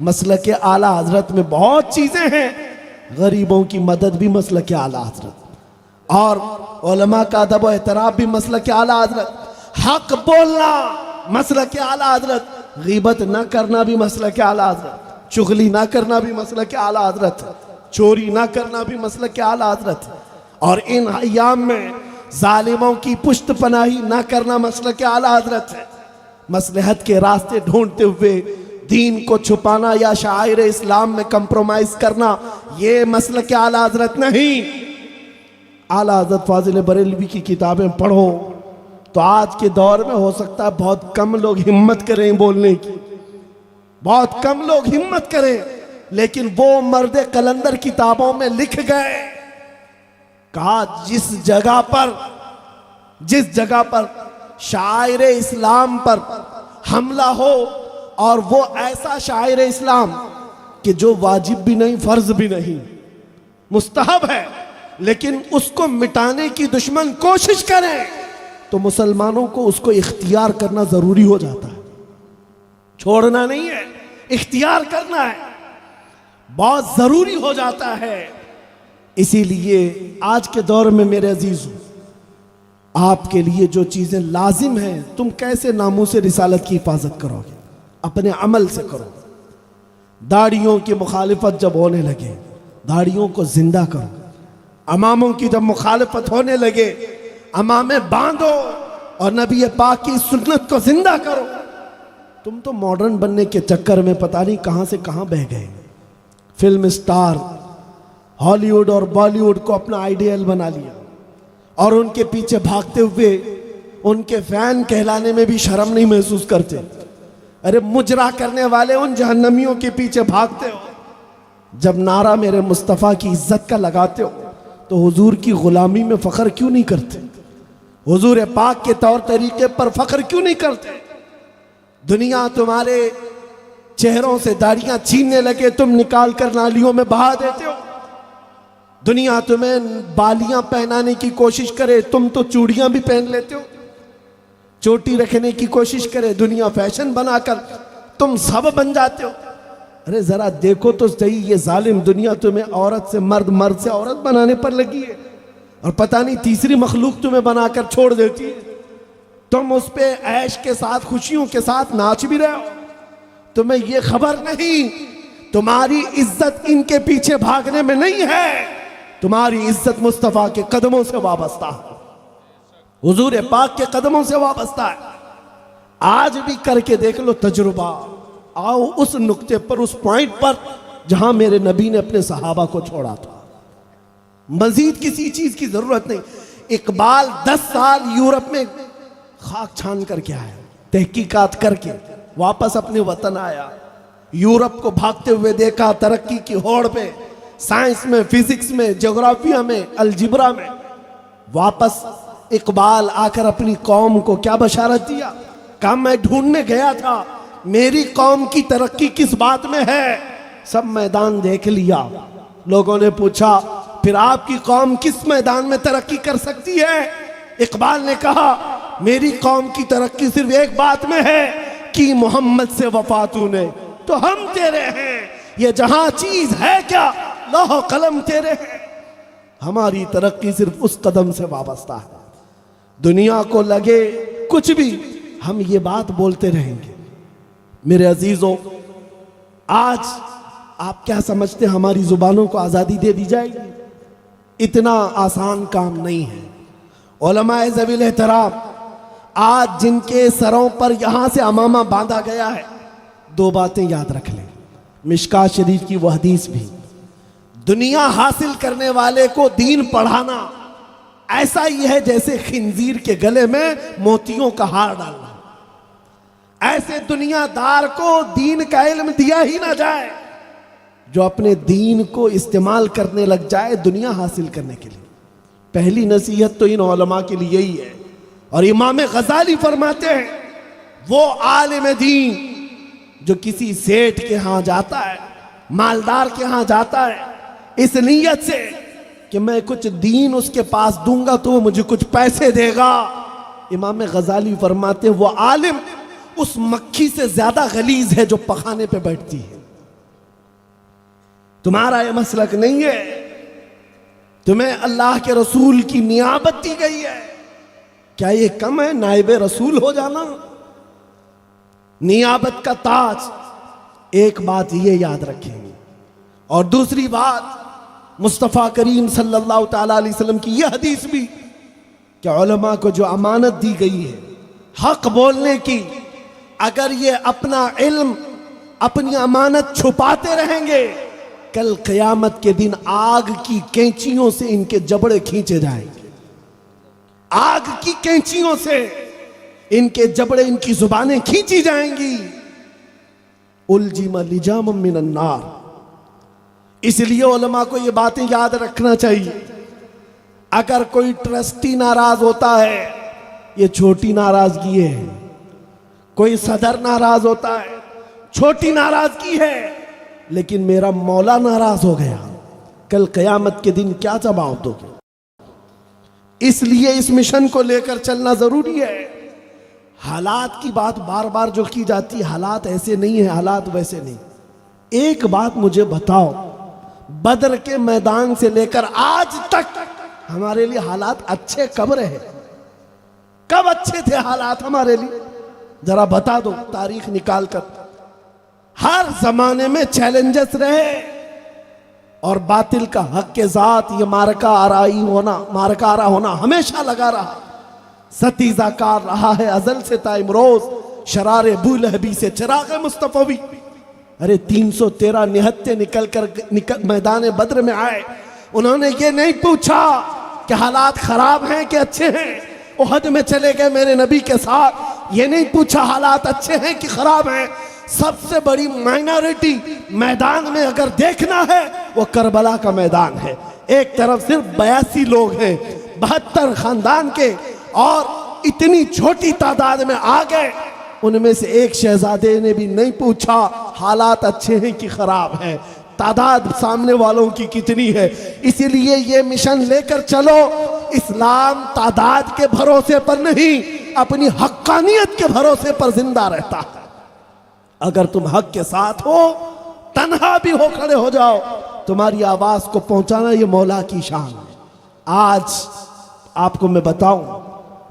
मसलक आला हज़रत में बहुत चीज़ें हैं, गरीबों की मदद भी मसलक आला हज़रत, और उलमा का अदब व एहतराम भी मसलक आला हज़रत, हक बोलना मसलक आला हज़रत, गीबत ना करना भी मसलक आला हज़रत, चुगली ना करना भी मसलक आला हज़रत, चोरी ना करना भी मसलक आला हज़रत, और इन अय्याम में जालिमों की पुश्त पनाही ना करना मसलक आला हज़रत है। मसलहत के रास्ते ढूंढते हुए दीन को छुपाना या शायर इस्लाम में कंप्रोमाइज करना, ये मसलक आला हज़रत नहीं। आला हज़रत फाज़िल बरेलवी की किताबें पढ़ो तो आज के दौर में हो सकता है बहुत कम लोग हिम्मत करें बोलने की, बहुत कम लोग हिम्मत करें, लेकिन वो मर्द कलंदर किताबों में लिख गए, कहा जिस जगह पर शायर इस्लाम पर हमला हो और वो ऐसा शायर इस्लाम कि जो वाजिब भी नहीं, फर्ज भी नहीं, मुस्तहब है, लेकिन उसको मिटाने की दुश्मन कोशिश करें तो मुसलमानों को उसको इख्तियार करना जरूरी हो जाता है। छोड़ना नहीं है, इख्तियार करना है, बहुत जरूरी हो जाता है। इसीलिए आज के दौर में मेरे अजीज, आपके लिए जो चीजें लाजिम हैं, तुम कैसे नामूस रिसालत की हिफाजत करोगे? अपने अमल से करो। दाढ़ियों की मुखालिफत जब होने लगे, दाढ़ियों को जिंदा करो। अमामों की जब मुखालिफत होने लगे, अमामे बांधो और नबी पाक की सुन्नत को जिंदा करो। तुम तो मॉडर्न बनने के चक्कर में पता नहीं कहां से कहां बह गए। फिल्म स्टार हॉलीवुड और बॉलीवुड को अपना आइडियल बना लिया और उनके पीछे भागते हुए उनके फैन कहलाने में भी शर्म नहीं महसूस करते। अरे मुजरा करने वाले उन जहन्नमियों के पीछे भागते हो। जब नारा मेरे मुस्तफ़ा की इज्जत का लगाते हो तो हुजूर की गुलामी में फख्र क्यों नहीं करते? हुजूर पाक के तौर तरीके पर फख्र क्यों नहीं करते? दुनिया तुम्हारे चेहरों से दाढ़ियां छीनने लगे, तुम निकाल कर नालियों में बहा देते हो। दुनिया तुम्हें बालियां पहनाने की कोशिश करे, तुम तो चूड़ियां भी पहन लेते हो। चोटी रखने की कोशिश करे, दुनिया फैशन बनाकर तुम सब बन जाते हो। अरे जरा देखो तो सही, ये जालिम दुनिया तुम्हें औरत से मर्द, मर्द से औरत बनाने पर लगी है और पता नहीं तीसरी मखलूक तुम्हें बनाकर छोड़ देती है। तुम उस पे ऐश के साथ, खुशियों के साथ नाच भी रहे हो। तुम्हें ये खबर नहीं तुम्हारी इज्जत इनके पीछे भागने में नहीं है, तुम्हारी इज्जत मुस्तफा के कदमों से वाबस्ता है, हुजूर पाक के कदमों से वाबस्ता है। आज भी करके देख लो तजुर्बा, आओ उस नुक्ते पर, उस पॉइंट पर जहां मेरे नबी ने अपने सहाबा को छोड़ा था। मजीद किसी चीज की जरूरत नहीं। इकबाल 10 साल यूरोप में खाक छान करके आया, तहकीकात करके वापस अपने वतन आया। यूरोप को भागते हुए देखा, तरक्की की होड़ पे, साइंस में, फिजिक्स में, ज्योग्राफिया में, अलजिब्रा में। वापस इकबाल आकर अपनी कौम को क्या बशारत दिया? कहा मैं ढूंढने गया था मेरी कौम की तरक्की किस बात में है, सब मैदान देख लिया। लोगों ने पूछा फिर आपकी कौम किस मैदान में तरक्की कर सकती है? इकबाल ने कहा मेरी कौम की तरक्की सिर्फ एक बात में है कि मोहम्मद से वफा तूने तो हम तेरे हैं, ये जहां चीज है क्या लौह कलम तेरे हैं। हमारी तरक्की सिर्फ उस कदम से वाबस्ता है। दुनिया को लगे कुछ भी, हम ये बात बोलते रहेंगे। मेरे अजीजों, आज आप क्या समझते हैं हमारी जुबानों को आजादी दे दी जाएगी? इतना आसान काम नहीं है। उलमाए ज़वील एहतराम, आज जिनके सरों पर यहां से अमामा बांधा गया है, 2 बातें याद रख लें। मिशकात शरीफ की वह हदीस भी, दुनिया हासिल करने वाले को दीन पढ़ाना ऐसा ही है जैसे खिंजीर के गले में मोतियों का हार डालना। ऐसे दुनियादार को दीन का इल्म दिया ही ना जाए जो अपने दीन को इस्तेमाल करने लग जाए दुनिया हासिल करने के लिए। पहली नसीहत तो इन उलमा के लिए यही है। और इमाम गजाली फरमाते हैं, वो आलिम दीन जो किसी सेठ के यहां जाता है, मालदार के यहां जाता है, इस नीयत से कि मैं कुछ दीन उसके पास दूंगा तो वो मुझे कुछ पैसे देगा। इमाम गजाली फरमाते हैं, वो आलिम उस मक्खी से ज्यादा गलीज है जो पखाने पे बैठती है। तुम्हारा यह मसलक नहीं है, तुम्हें अल्लाह के रसूल की नियाबत दी गई है, क्या ये कम है नाइबे रसूल हो जाना? नियाबत का ताज। एक बात ये याद रखेंगे। और दूसरी बात, मुस्तफ़ा करीम सल्लल्लाहु ताला अलैहि वसल्लम की यह हदीस भी कि उलमा को जो अमानत दी गई है हक बोलने की, अगर ये अपना इल्म, अपनी अमानत छुपाते रहेंगे, कल क़यामत के दिन आग की कैंचियों से इनके जबड़े खींचे जाएंगे। आग की कैंचियों से इनके जबड़े, इनकी जुबानें खींची जाएंगी। उलजिमा लिजाम मिनन नार। इसलिए उलमा को ये बातें याद रखना चाहिए। अगर कोई ट्रस्टी नाराज होता है, ये छोटी नाराजगी है। कोई सदर नाराज होता है, छोटी नाराजगी है। लेकिन मेरा मौला नाराज हो गया, कल क़यामत के दिन क्या जवाब दोगे? इसलिए इस मिशन को लेकर चलना जरूरी है। हालात की बात बार बार जो की जाती है, हालात ऐसे नहीं है, हालात वैसे नहीं। एक बात मुझे बताओ, बदर के मैदान से लेकर आज तक हमारे लिए हालात अच्छे कब रहे? कब अच्छे थे हालात हमारे लिए? जरा बता दो तारीख निकाल कर। हर जमाने में चैलेंजेस रहे और बातिल का हक के साथ ये मारका आरा होना हमेशा लगा रहा। सतीजा कार रहा है अजल से ताइमरोज, शरारे बुलहबी से चिराग मुस्तफवी। अरे 313 निहत्ते निकल मैदान बद्र में आए। उन्होंने ये नहीं पूछा कि हालात खराब हैं कि अच्छे हैं। उहद में चले गए मेरे नबी के साथ, ये नहीं पूछा हालात अच्छे हैं कि खराब हैं। सबसे बड़ी माइनॉरिटी मैदान में अगर देखना है वो करबला का मैदान है। एक तरफ सिर्फ 82 लोग हैं 72 खानदान के, और इतनी छोटी तादाद में आ गए। उनमें से एक शहजादे ने भी नहीं पूछा हालात अच्छे हैं कि खराब हैं, तादाद सामने वालों की कितनी है। इसीलिए ये मिशन लेकर चलो। इस्लाम तादाद के भरोसे पर नहीं, अपनी हक्कानियत के भरोसे पर जिंदा रहता है। अगर तुम हक के साथ हो, तन्हा भी हो खड़े हो जाओ, तुम्हारी आवाज को पहुंचाना ये मौला की शान है। आज आपको मैं बताऊं,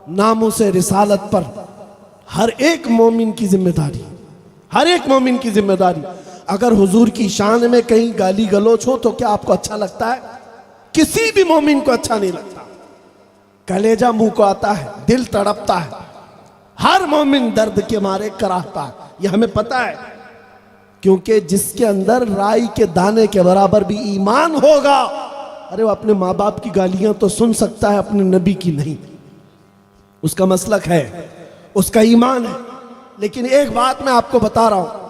नामूसे रिसालत पर हर एक मोमिन की जिम्मेदारी, हर एक मोमिन की जिम्मेदारी। अगर हुजूर की शान में कहीं गाली गलोच हो तो क्या आपको अच्छा लगता है? किसी भी मोमिन को अच्छा नहीं लगता। कलेजा मुंह को आता है, दिल तड़पता है, हर मोमिन दर्द के मारे कराहता है। यह हमें पता है, क्योंकि जिसके अंदर राई के दाने के बराबर भी ईमान होगा, अरे वो अपने माँ बाप की गालियां तो सुन सकता है, अपने नबी की नहीं। उसका मसलक है, उसका ईमान है। लेकिन एक बात मैं आपको बता रहा हूं,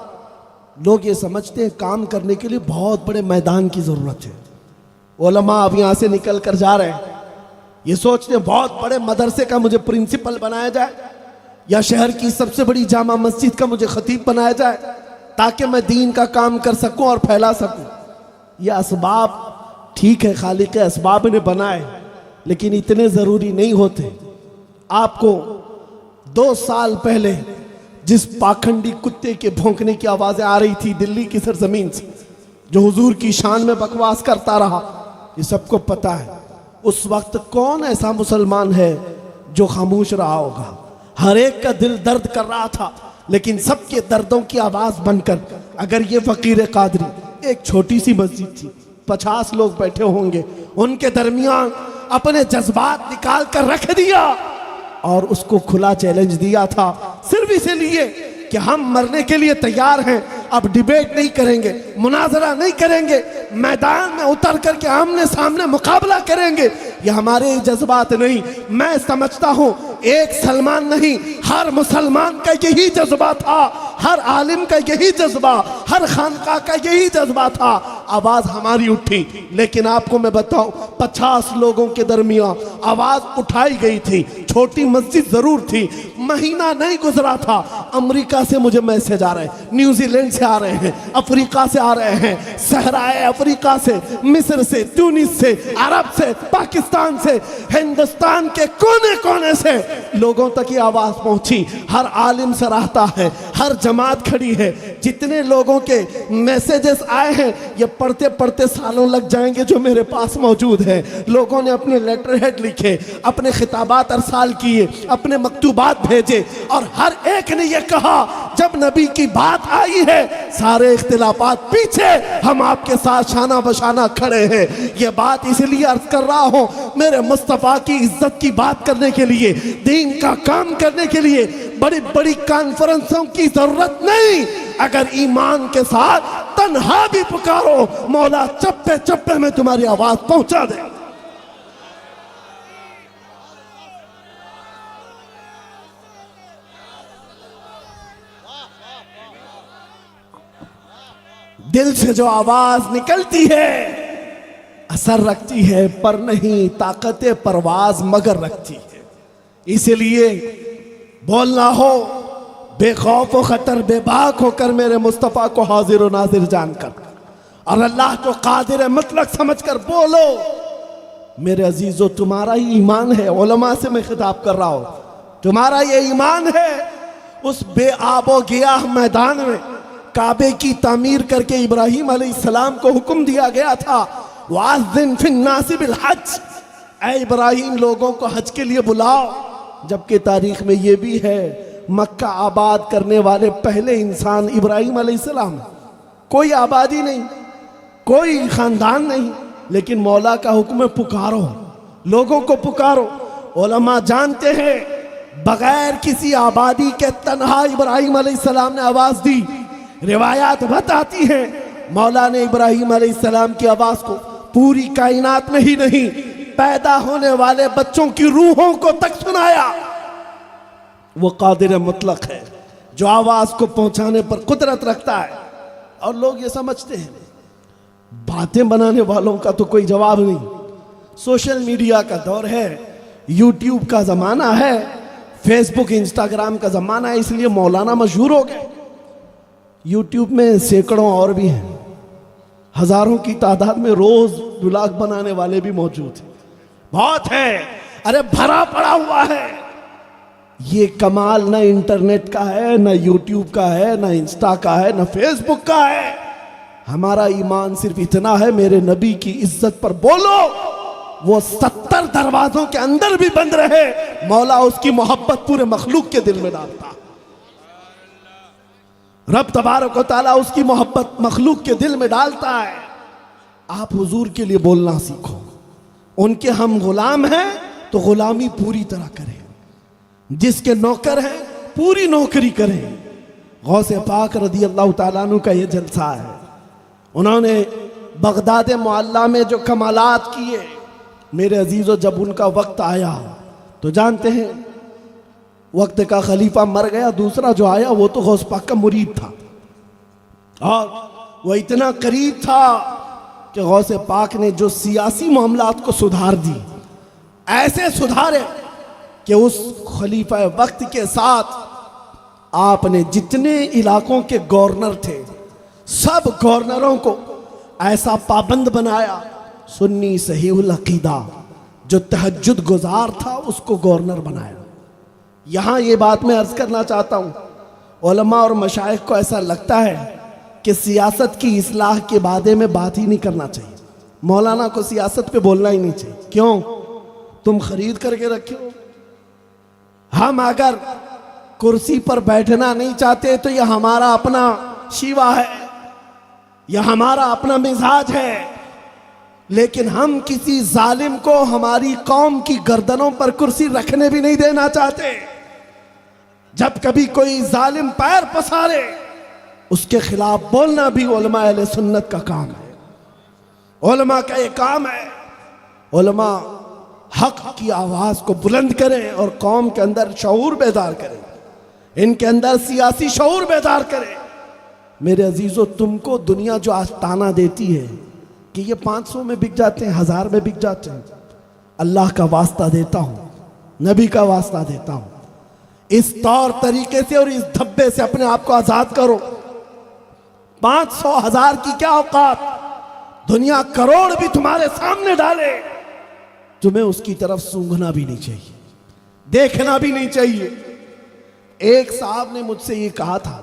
लोग ये समझते हैं काम करने के लिए बहुत बड़े मैदान की जरूरत है। उलमा अब यहां से निकल कर जा रहे हैं, ये सोचते हैं बहुत बड़े मदरसे का मुझे प्रिंसिपल बनाया जाए, या शहर की सबसे बड़ी जामा मस्जिद का मुझे खतीब बनाया जाए, ताकि मैं दीन का काम कर सकूं और फैला सकूं। यह असबाब ठीक है, खालिक के असबाब ने बनाए, लेकिन इतने जरूरी नहीं होते। आपको 2 साल पहले जिस पाखंडी कुत्ते के भौंकने की आवाजें आ रही थी दिल्ली की सरजमीन से, जो हुजूर की शान में बकवास करता रहा, ये सबको पता है। उस वक्त कौन ऐसा मुसलमान है जो खामोश रहा होगा? हर एक का दिल दर्द कर रहा था, लेकिन सबके दर्दों की आवाज बनकर अगर ये फकीर कादरी, एक छोटी सी मस्जिद थी, 50 लोग बैठे होंगे, उनके दरमियान अपने जज्बात निकाल कर रख दिया और उसको खुला चैलेंज दिया था, सिर्फ इसलिए कि हम मरने के लिए तैयार हैं, अब डिबेट नहीं करेंगे, मुनाजरा नहीं करेंगे, मैदान में उतर करके आमने सामने मुकाबला करेंगे। ये हमारे जज्बात नहीं। मैं समझता हूं एक सलमान नहीं, हर मुसलमान का यही जज्बा था, हर आलिम का यही जज्बा, हर खानका का यही जज्बा था। आवाज हमारी उठी, लेकिन आपको मैं बताऊं 50 लोगों के दरमियान आवाज उठाई गई थी। छोटी मस्जिद जरूर थी, महीना नहीं गुजरा था, अमेरिका से मुझे मैसेज आ रहे हैं, न्यूजीलैंड से आ रहे हैं, अफ्रीका से आ रहे हैं, सहराए अफ्रीका से, मिस्र से, ट्यूनिस से, अरब से, पाकिस्तान से, हिंदुस्तान के कोने कोने से लोगों तक ये आवाज पहुंची। हर आलिम सराहता है, हर जमात खड़ी है। जितने लोगों के मैसेजेस आए हैं, ये पढ़ते पढ़ते सालों लग जाएंगे, जो मेरे पास मौजूद है। लोगों ने अपने लेटर हेड लिखे, अपने खिताबात अरसाल किए, अपने मकतूबात भेजे, और हर एक ने यह कहा जब नबी की बात आई है, सारे इख्तिलाफात पीछे, हम आपके साथ शाना बशाना खड़े हैं। यह बात इसलिए अर्ज कर रहा हूं, मेरे मुस्तफा की इज्जत की बात करने के लिए, दीन का काम करने के लिए बड़ी बड़ी कॉन्फ्रेंसों की जरूरत नहीं। अगर ईमान के साथ तन्हा भी पुकारो, मौला चप्पे चप्पे में तुम्हारी आवाज पहुंचा दे। दिल से जो आवाज निकलती है असर रखती है, पर नहीं ताकत परवाज मगर रखती है। इसलिए बोलना हो बेखौफ व खतर, बेबाक होकर मेरे मुस्तफ़ा को हाजिर व नाजिर जानकर, और अल्लाह को कादिर मुतलक समझकर बोलो। मेरे अजीजों, तुम्हारा ही ईमान है, उलमा से मैं खिताब कर रहा हूं, तुम्हारा ये ईमान है। उस बेआबो गियाह मैदान में काबे की तामीर करके इब्राहिम अलैहिस्सलाम को हुक्म दिया गया था, वाज़िन फिन्नासि बिल हज, ऐ इब्राहिम लोगों को हज के लिए बुलाओ। जबकि तारीख में ये भी है, मक्का आबाद करने वाले पहले इंसान इब्राहिम अलैहिस्सलाम। कोई आबादी नहीं, कोई खानदान नहीं, लेकिन मौला का हुक्म है पुकारो, लोगों को पुकारो। उलमा जानते हैं बगैर किसी आबादी के तन्हा इब्राहिम अलैहिस्सलाम ने आवाज दी। रिवायात बताती हैं मौला ने इब्राहिम अलैहिस्सलाम की आवाज को पूरी कायनात में ही नहीं, पैदा होने वाले बच्चों की रूहों को तक सुनाया। वो कादिर मुतलक है, जो आवाज को पहुंचाने पर कुदरत रखता है। और लोग ये समझते हैं बातें बनाने वालों का तो कोई जवाब नहीं। सोशल मीडिया का दौर है, यूट्यूब का जमाना है, फेसबुक इंस्टाग्राम का जमाना है, इसलिए मौलाना मशहूर हो गए। यूट्यूब में सैकड़ों और भी हैं, हजारों की तादाद में रोज व्लॉग बनाने वाले भी मौजूद हैं, बहुत है। अरे भरा पड़ा हुआ है। ये कमाल न इंटरनेट का है, न यूट्यूब का है, न इंस्टा का है, न फेसबुक का है। हमारा ईमान सिर्फ इतना है, मेरे नबी की इज्जत पर बोलो, वो 70 दरवाजों के अंदर भी बंद रहे, मौला उसकी मोहब्बत पूरे मखलूक के दिल में डालता। रब तबारक व तआला उसकी मोहब्बत मखलूक के दिल में डालता है। आप हुजूर के लिए बोलना सीखो। उनके हम गुलाम हैं तो गुलामी पूरी तरह करें, जिसके नौकर हैं पूरी नौकरी करें। गौसे पाक रदी अल्लाह तआला अन्हु का ये जलसा है। उन्होंने बगदाद मुअल्ला में जो कमालात किए, मेरे अजीज़ों, जब उनका वक्त आया तो जानते हैं वक्त का खलीफा मर गया, दूसरा जो आया वो तो गौस पाक का मुरीद था, और वो इतना करीब था कि गौस पाक ने जो सियासी मामलात को सुधार दी, ऐसे सुधारे कि उस खलीफा वक्त के साथ आपने जितने इलाकों के गवर्नर थे सब गवर्नरों को ऐसा पाबंद बनाया। सुन्नी सहीहुल अकीदा जो तहज्जुद गुजार था उसको गवर्नर बनाया। यहाँ ये बात मैं अर्ज करना चाहता हूँ, उलमा और मशाइख को ऐसा लगता है कि सियासत की इस्लाह के बारे में बात ही नहीं करना चाहिए, मौलाना को सियासत पे बोलना ही नहीं चाहिए। क्यों? तुम खरीद करके रखे हो। हम अगर कुर्सी पर बैठना नहीं चाहते तो यह हमारा अपना शिवा है, यह हमारा अपना मिजाज है, लेकिन हम किसी जालिम को हमारी कौम की गर्दनों पर कुर्सी रखने भी नहीं देना चाहते। जब कभी कोई जालिम पैर पसारे उसके खिलाफ बोलना भी उलमा अहले सुन्नत का काम है, उलमा का ये काम है। उलमा हक की आवाज को बुलंद करें और कौम के अंदर शऊर बेदार करें, इनके अंदर सियासी शऊर बेदार करें। मेरे अजीजों, तुमको दुनिया जो आज ताना देती है कि ये 500 में बिक जाते हैं, 1000 में बिक जाते हैं, अल्लाह का वास्ता देता हूं, नबी का वास्ता देता हूं, इस तौर तरीके से और इस धब्बे से अपने आप को आजाद करो। 500 1000 की क्या औकात, दुनिया करोड़ भी तुम्हारे सामने डाले, तुम्हें उसकी तरफ सूंघना भी नहीं चाहिए, देखना भी नहीं चाहिए। एक साहब ने मुझसे ये कहा था,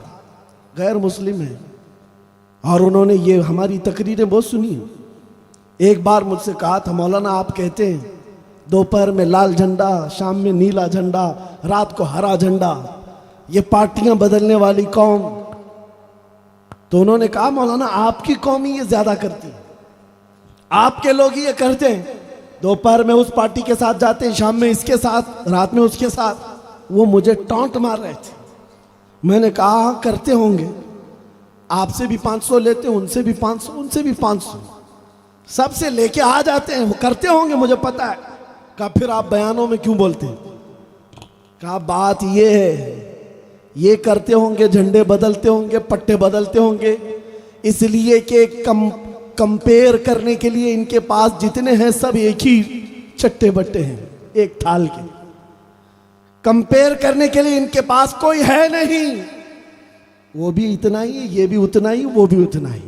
गैर मुस्लिम है, और उन्होंने ये हमारी तकरीरें बहुत सुनी। एक बार मुझसे कहा था, मौलाना आप कहते हैं दोपहर में लाल झंडा, शाम में नीला झंडा, रात को हरा झंडा, ये पार्टियां बदलने वाली कौम। तो उन्होंने कहा, मौलाना आपकी कौम ही ये ज्यादा करती है, आपके लोग ही ये करते हैं, दोपहर में उस पार्टी के साथ जाते हैं, शाम में इसके साथ, रात में उसके साथ। वो मुझे टॉन्ट मार रहे थे। मैंने कहा करते होंगे, आपसे भी 500 लेते हैं, उनसे भी 500, उनसे भी 500, सबसे लेके आ जाते हैं, वो करते होंगे, मुझे पता है। कहा फिर आप बयानों में क्यों बोलते हैं? कहा बात ये है, ये करते होंगे, झंडे बदलते होंगे, पट्टे बदलते होंगे, इसलिए कि कंपेयर करने के लिए इनके पास जितने हैं सब एक ही चट्टे बट्टे हैं, एक थाल के। कंपेयर करने के लिए इनके पास कोई है नहीं, वो भी इतना ही, ये भी उतना ही, वो भी उतना ही,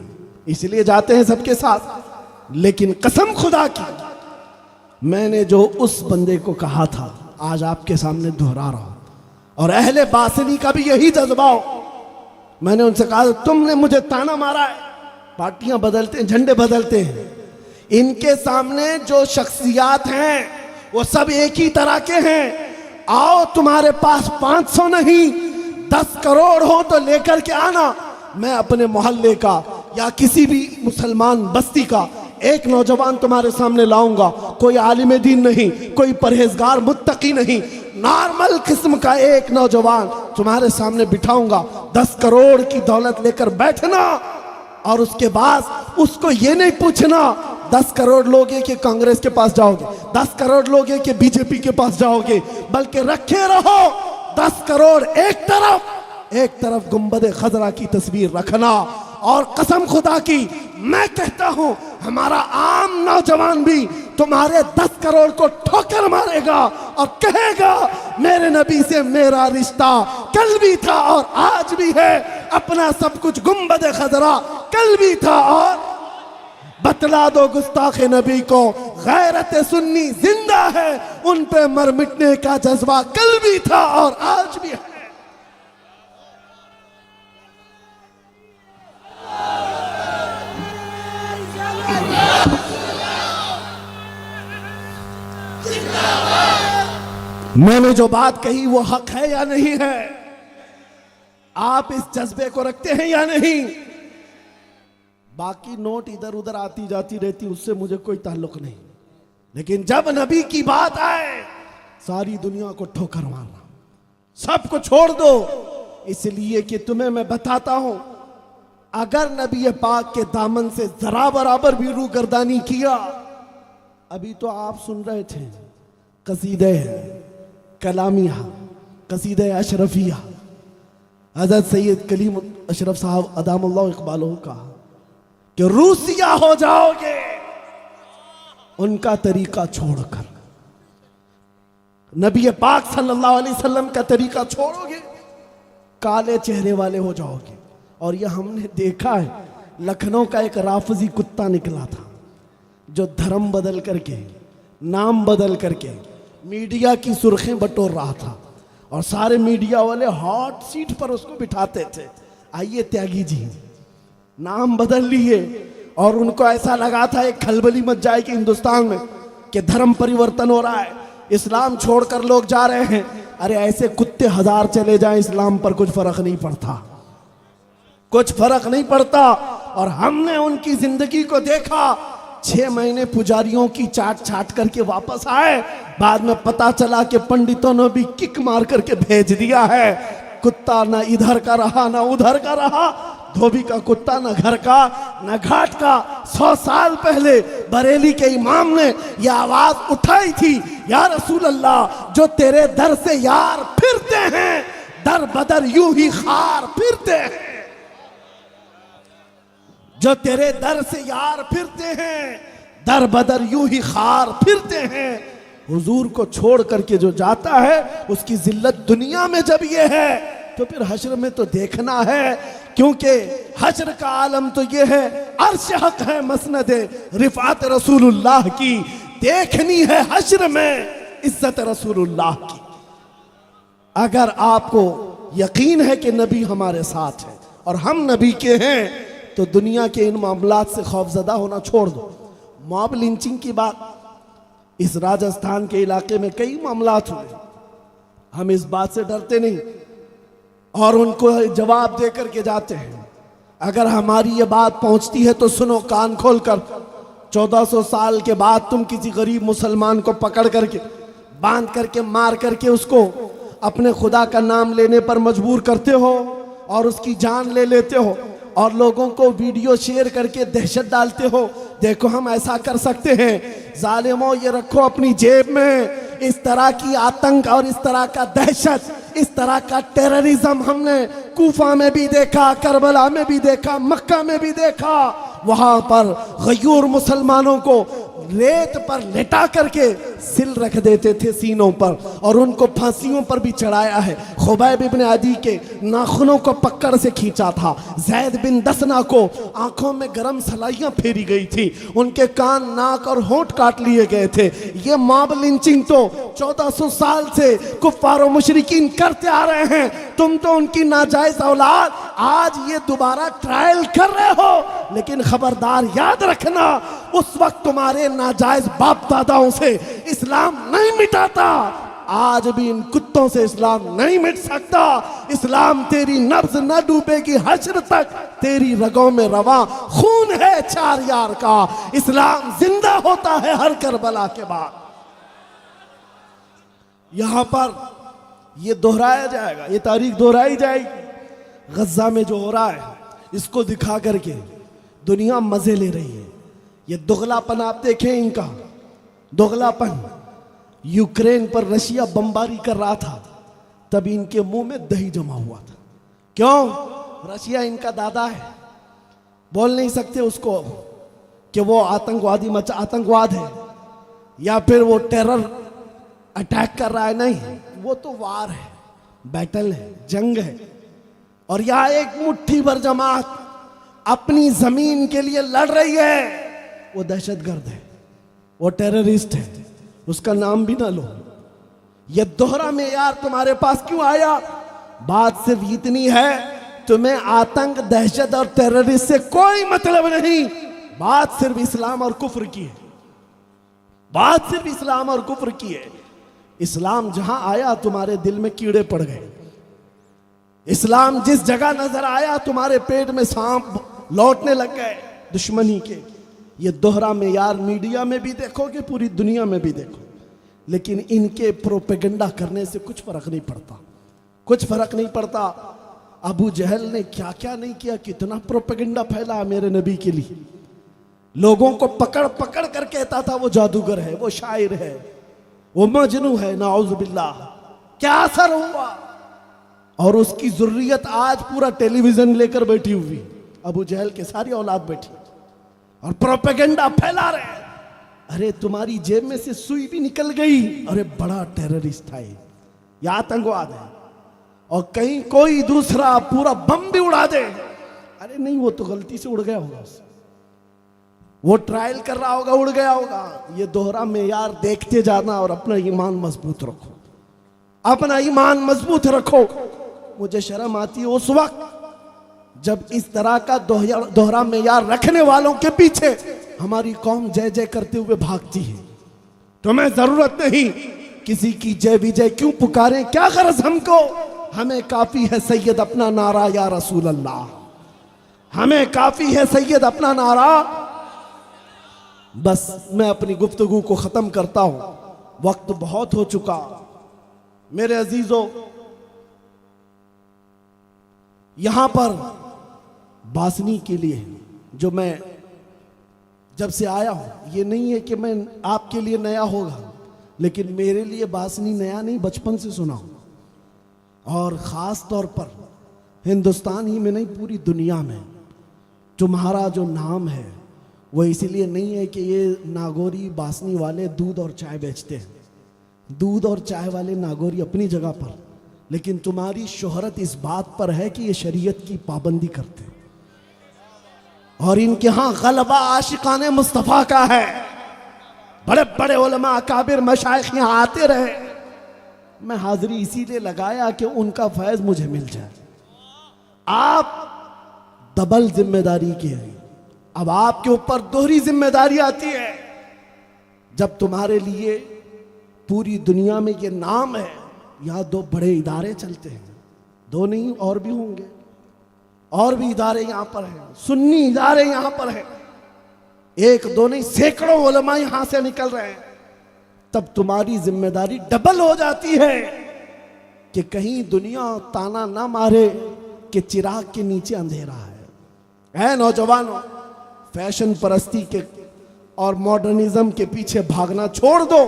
इसलिए जाते हैं सबके साथ। लेकिन कसम खुदा की, मैंने जो उस बंदे को कहा था आज आपके सामने दोहरा रहा हूं, और अहले बासनी का भी यही जज्बा हो। मैंने उनसे कहा, तुमने मुझे ताना मारा है, पार्टियां बदलते हैं, झंडे बदलते हैं, इनके सामने जो शख्सियात हैं वो सब एक ही तरह के हैं। आओ, तुम्हारे पास 500 नहीं 10 करोड़ हो तो लेकर के आना, मैं अपने मोहल्ले का या किसी भी मुसलमान बस्ती का एक नौजवान तुम्हारे सामने लाऊंगा, कोई आलिम दीन नहीं, कोई परहेजगार मुत्तकी नहीं, नॉर्मल किस्म का एक नौजवान तुम्हारे सामने बिठाऊंगा। 10 करोड़ की दौलत लेकर बैठना, और उसके बाद उसको ये नहीं पूछना 10 करोड़ लोग हैं कि कांग्रेस के पास जाओगे, 10 करोड़ लोग हैं कि बीजेपी के पास जाओगे, बल्कि रखे रहो 10 करोड़ एक तरफ गुंबद खजरा की तस्वीर रखना। और कसम खुदा की मैं कहता हूं, हमारा आम नौजवान भी तुम्हारे 10 करोड़ को ठोकर मारेगा और कहेगा, मेरे नबी से मेरा रिश्ता कल भी था और आज भी है, अपना सब कुछ गुंबद खजरा कल भी था। और बतला दो गुस्ताखे नबी को, गैरत सुन्नी जिंदा है, उन पे मर मिटने का जज्बा कल भी था और आज भी है। मैंने जो बात कही वो हक है या नहीं है? आप इस जज्बे को रखते हैं या नहीं? बाकी नोट इधर उधर आती जाती रहती, उससे मुझे कोई ताल्लुक नहीं, लेकिन जब नबी की बात आए सारी दुनिया को ठोकर मारना, सबको छोड़ दो। इसलिए कि तुम्हें मैं बताता हूं, अगर नबी पाक के दामन से जरा बराबर भी रूगर्दानी किया, अभी तो आप सुन रहे थे कसीदे कलामिया, कसीदे अशरफिया, हजरत सैयद कलीम अशरफ साहब अदामुल्लाह इकबालहू का कि रूसिया हो जाओगे उनका तरीका छोड़कर, नबी पाक सल्लल्लाहु अलैहि वसल्लम का तरीका छोड़ोगे, काले चेहरे वाले हो जाओगे। और यह हमने देखा है, लखनऊ का एक राफजी कुत्ता निकला था जो धर्म बदल करके, नाम बदल करके मीडिया की सुर्खियां बटोर रहा था, और सारे मीडिया वाले हॉट सीट पर उसको बिठाते थे। आइए त्यागी जी, नाम बदल लिए, और उनको ऐसा लगा था एक खलबली मच जाएगी हिंदुस्तान में कि धर्म परिवर्तन हो रहा है, इस्लाम छोड़कर लोग जा रहे हैं। अरे ऐसे कुत्ते हजार चले जाएं, इस्लाम पर कुछ फर्क नहीं पड़ता, कुछ फर्क नहीं पड़ता। और हमने उनकी जिंदगी को देखा, 6 महीने पुजारियों की चाट छाट करके वापस आए, बाद में पता चला कि पंडितों ने भी किक मार करके भेज दिया है। कुत्ता ना इधर का रहा ना उधर का रहा, धोबी का कुत्ता न घर का न घाट का। 100 साल पहले बरेली के इमाम ने यह आवाज उठाई थी, या रसूल अल्लाह, जो तेरे दर से यार फिरते हैं, दर बदर यूं ही खार फिरते हैं। जो तेरे दर से यार फिरते हैं, दर बदर यूं ही खार फिरते हैं। हुजूर को छोड़ करके जो जाता है उसकी जिल्लत दुनिया में जब ये है तो फिर हश्र में तो देखना है, क्योंकि हश्र का आलम तो ये है, अर्श हक है मसनद रिफात रसूलुल्लाह की, देखनी है हश्र में इज्जत रसूलुल्लाह की। अगर आपको यकीन है कि नबी हमारे साथ है और हम नबी के हैं, तो दुनिया के इन मामलात से खौफजदा होना छोड़ दो। मॉब लिंचिंग की बात, इस राजस्थान के इलाके में कई मामलात हुए, हम इस बात से डरते नहीं और उनको जवाब दे करके जाते हैं। अगर हमारी ये बात पहुंचती है तो सुनो कान खोल कर, 1400 साल के बाद तुम किसी गरीब मुसलमान को पकड़ करके, बांध करके, मार करके उसको अपने खुदा का नाम लेने पर मजबूर करते हो और उसकी जान ले लेते हो और लोगों को वीडियो शेयर करके दहशत डालते हो। देखो हम ऐसा कर सकते हैं, जालिमों ये रखो अपनी जेब में। इस तरह की आतंक और इस तरह का दहशत, इस तरह का टेररिज्म हमने कूफा में भी देखा, करबला में भी देखा, मक्का में भी देखा। वहां पर गयूर मुसलमानों को रेत पर लेटा करके सिल रख देते थे सीनों पर, और उनको फांसियों पर भी चढ़ाया है। खुबैब इब्न अदी के नाखूनों को पकड़ से खींचा था, जैद बिन दसना को आंखों में गरम सलाइयां फेरी गई थी, उनके कान, नाक और होंठ काट लिए गए थे। ये मॉब लिंचिंग तो 1400 साल से कुफ्फार और मुशरिकीन करते आ रहे हैं। तुम तो उनकी नाजायज औलाद, आज ये दोबारा ट्रायल कर रहे हो। लेकिन खबरदार याद रखना, उस वक्त तुम्हारे नाजायज बाप दादाओं से इस्लाम नहीं मिटाता, आज भी इन कुत्तों से इस्लाम नहीं मिट सकता। इस्लाम तेरी नब्ज न डूबेगी हश्र तक, तेरी रगों में रवा खून है 4 यार का। इस्लाम जिंदा होता है हर करबला के बाद। यहां पर यह दोहराया जाएगा, ये तारीख दोहराई जाएगी। गज्जा में जो हो रहा है इसको दिखा करके दुनिया मजे ले रही है। ये दुगलापन आप देखें, इनका दुगलापन। यूक्रेन पर रशिया बमबारी कर रहा था, तभी इनके मुंह में दही जमा हुआ था। क्यों? रशिया इनका दादा है, बोल नहीं सकते उसको कि वो आतंकवादी आतंकवाद है या फिर वो टेरर अटैक कर रहा है। नहीं, वो तो वार है, बैटल है, जंग है। और यहां एक मुट्ठी भर जमात अपनी जमीन के लिए लड़ रही है। वो दहशतगर्द है, वो टेररिस्ट है, उसका नाम भी ना लो। ये दोहरा मेयार तुम्हारे पास क्यों आया? बात सिर्फ इतनी है, तुम्हें आतंक, दहशत और टेररिस्ट से कोई मतलब नहीं। बात सिर्फ इस्लाम और कुफ्र की है, बात सिर्फ इस्लाम और कुफ्र की है। इस्लाम जहां आया तुम्हारे दिल में कीड़े पड़ गए। इस्लाम जिस जगह नजर आया तुम्हारे पेट में सांप लौटने लग गए दुश्मनी के। ये दोहरा मेयार मीडिया में भी देखोगे, पूरी दुनिया में भी देखो, लेकिन इनके प्रोपेगेंडा करने से कुछ फर्क नहीं पड़ता, कुछ फर्क नहीं पड़ता। अबू जहल ने क्या क्या नहीं किया, कितना प्रोपेगेंडा फैला मेरे नबी के लिए। लोगों को पकड़ पकड़ कर कहता था वो जादूगर है, वो शायर है, वो मजनू है, नाउजुबिल्लाह। क्या असर हुआ? और उसकी जुर्रियत आज पूरा टेलीविजन लेकर बैठी हुई, अबू जहल के सारी औलाद बैठी और प्रोपेगेंडा फैला रहे हैं। अरे तुम्हारी जेब में से सुई भी निकल गई, अरे बड़ा टेररिस्ट है या आतंकवाद है, और कहीं कोई दूसरा पूरा बम भी उड़ा दे, अरे नहीं वो तो गलती से उड़ गया होगा, वो ट्रायल कर रहा होगा, उड़ गया होगा। ये दोहरा मेयार देखते जाना और अपना ईमान मजबूत रखो, अपना ईमान मजबूत रखो। मुझे शर्म आती है उस वक्त जब इस तरह का दोहरा मेयार रखने वालों के पीछे हमारी कौम जय जय करते हुए भागती है। तुम्हें जरूरत नहीं किसी की जय विजय क्यों पुकारें, क्या गरज हमको, हमें काफी है सैयद अपना नारा या रसूल अल्लाह, हमें काफी है सैयद अपना नारा। बस मैं अपनी गुफ्तगू को खत्म करता हूं, वक्त बहुत हो चुका। मेरे अजीजों, यहां पर बासनी के लिए जो मैं जब से आया हूं, ये नहीं है कि मैं आपके लिए नया होगा, लेकिन मेरे लिए बासनी नया नहीं, बचपन से सुना हूं। और ख़ास तौर पर हिंदुस्तान ही में नहीं, पूरी दुनिया में तुम्हारा जो नाम है वो इसीलिए नहीं है कि ये नागौरी बासनी वाले दूध और चाय बेचते हैं, दूध और चाय वाले नागौरी अपनी जगह पर, लेकिन तुम्हारी शोहरत इस बात पर है कि ये शरीयत की पाबंदी करते हैं और इनके यहाँ गलबा आशिकाने मुस्तफ़ा का है। बड़े बड़े उलमा अकाबिर मशाइख यहाँ आते रहे, मैं हाजिरी इसीलिए लगाया कि उनका फैज़ मुझे मिल जाए। आप डबल जिम्मेदारी के हैं, अब आपके ऊपर दोहरी जिम्मेदारी आती है। जब तुम्हारे लिए पूरी दुनिया में ये नाम है, यहाँ दो बड़े इदारे चलते हैं, दो नहीं और भी होंगे, और भी इदारे यहाँ पर हैं, सुन्नी इदारे यहाँ पर हैं, एक दो नहीं सैकड़ों उलमा यहाँ से निकल रहे हैं। तब तुम्हारी जिम्मेदारी डबल हो जाती है कि कहीं दुनिया ताना ना मारे कि चिराग के नीचे अंधेरा है। नौजवानों, फैशन परस्ती के और मॉडर्निज्म के पीछे भागना छोड़ दो,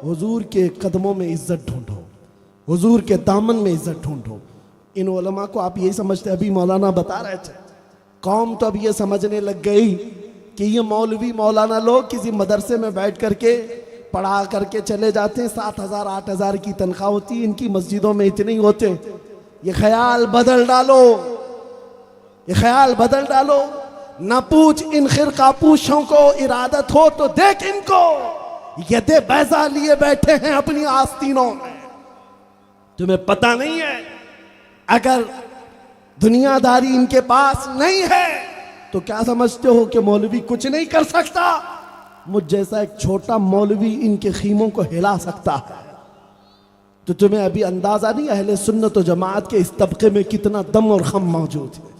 हुजूर के कदमों में इज्जत ढूंढो, हुजूर के दामन में इज्जत ढूंढो। इन उलमा को आप यही समझते, अभी मौलाना बता रहे थे, कौम तो अब ये समझने लग गई कि ये मौलवी मौलाना लोग किसी मदरसे में बैठ करके पढ़ा करके चले जाते हैं, 7,000 8,000 की तनख्वाह होती है, इनकी मस्जिदों में इतने ही होते। ये ख्याल बदल डालो, ये ख्याल बदल डालो। न पूछ इन खिरकापूशों को इरादत हो तो देख इनको, यदे बैजा लिए बैठे हैं अपनी आस्तीनों में। तुम्हें पता नहीं है, अगर दुनियादारी इनके पास नहीं है तो क्या समझते हो कि मौलवी कुछ नहीं कर सकता? मुझ जैसा एक छोटा मौलवी इनके खीमों को हिला सकता है। तो तुम्हें अभी अंदाजा नहीं अहले सुन्नत व जमात के इस तबके में कितना दम और खम मौजूद है,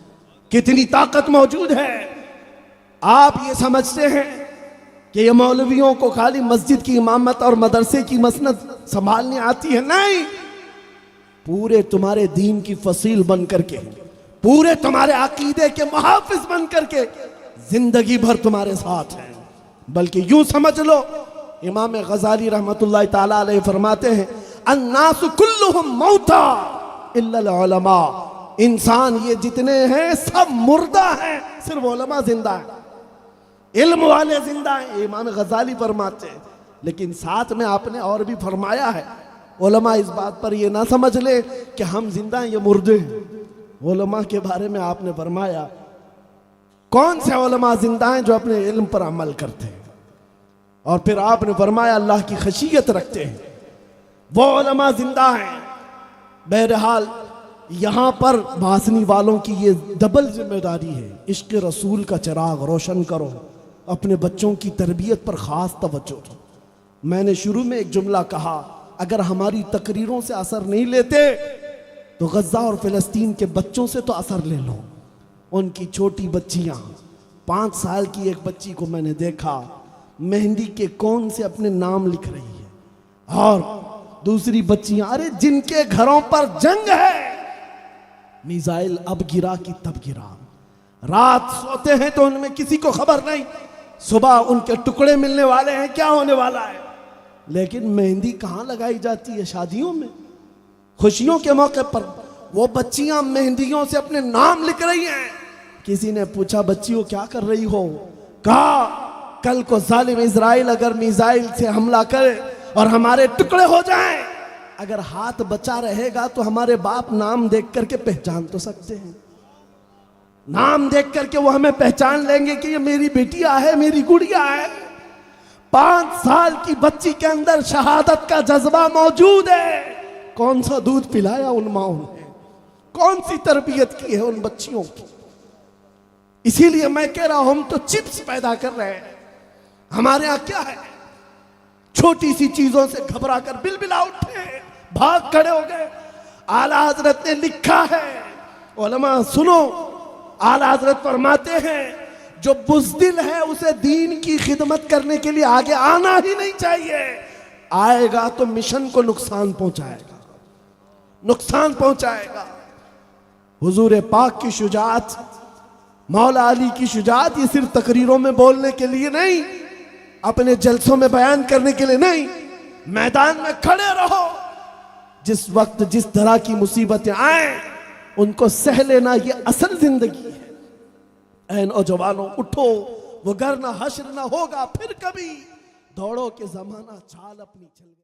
कितनी ताकत मौजूद है। आप ये समझते हैं कि ये मौलवियों को खाली मस्जिद की इमामत और मदरसे की मसनद संभालनी आती है? नहीं, पूरे तुम्हारे दीन की फसील बन करके, पूरे तुम्हारे अकीदे के मुहाफिज बन करके जिंदगी भर तुम्हारे साथ है। बल्कि यूं समझ लो, इमाम गजाली रहमतुल्लाह ताला अलैह फरमाते हैं, अन्नासु कुल्लुहुम मौता इल्लल उलमा। इंसान ये जितने हैं सब मुर्दा हैं, सिर्फ उलमा जिंदा है, इल्म वाले जिंदा हैं, इमाम गजाली फरमाते हैं। लेकिन साथ में आपने और भी फरमाया है, उलमा इस बात पर ये ना समझ ले कि हम जिंदा हैं, ये मुर्दे हैं। उलमा के बारे में आपने फरमाया, कौन से उलमा जिंदा हैं जो अपने इल्म पर अमल करते हैं, और फिर आपने फरमाया अल्लाह की खशियत रखते हैं, वो उलमा जिंदा हैं। बहरहाल यहाँ पर बासनी वालों की ये डबल जिम्मेदारी है, इश्क रसूल का चिराग रोशन करो, अपने बच्चों की तरबियत पर ख़ास तवज्जो दो। मैंने शुरू में एक जुमला कहा, अगर हमारी तकरीरों से असर नहीं लेते तो गज़ा और फ़िलिस्तीन के बच्चों से तो असर ले लो। उनकी छोटी बच्चियां, 5 साल की एक बच्ची को मैंने देखा मेहंदी के कोन से अपने नाम लिख रही है, और दूसरी बच्चियां, अरे जिनके घरों पर जंग है, मिसाइल अब गिरा कि तब गिरा, रात सोते हैं तो उनमें किसी को खबर नहीं, सुबह उनके टुकड़े मिलने वाले हैं, क्या होने वाला है। लेकिन मेहंदी कहाँ लगाई जाती है? शादियों में, खुशियों के मौके पर वो बच्चियां मेहंदियों से अपने नाम लिख रही हैं। किसी ने पूछा, बच्चियों क्या कर रही हो? कहा, कल को जालिम इजराइल अगर मिसाइल से हमला करे और हमारे टुकड़े हो जाएं, अगर हाथ बचा रहेगा तो हमारे बाप नाम देख करके पहचान तो सकते हैं। नाम देख करके वो हमें पहचान लेंगे कि ये मेरी बेटिया है, मेरी गुड़िया है। 5 साल की बच्ची के अंदर शहादत का जज्बा मौजूद है। कौन सा दूध पिलाया उन माओं ने, कौन सी तरबियत की है उन बच्चियों की। इसीलिए मैं कह रहा हूं, हम तो चिप्स पैदा कर रहे हैं। हमारे यहां क्या है, छोटी सी चीजों से घबरा कर बिलबिला उठे, भाग खड़े हो गए। आला हजरत ने लिखा है, उलमा सुनो, आला हजरत फरमाते हैं, जो बुज़दिल है उसे दीन की खिदमत करने के लिए आगे आना ही नहीं चाहिए। आएगा तो मिशन को नुकसान पहुंचाएगा, नुकसान पहुंचाएगा। हुजूर पाक की शुजाअत, मौला अली की शुजाअत, ये सिर्फ तकरीरों में बोलने के लिए नहीं, अपने जलसों में बयान करने के लिए नहीं, मैदान में खड़े रहो। जिस वक्त जिस तरह की मुसीबतें आए उनको सह लेना, ये असल जिंदगी है। ऐ नौजवानों, उठो, वगरना हश्र ना होगा फिर कभी। दौड़ो के जमाना चाल अपनी चल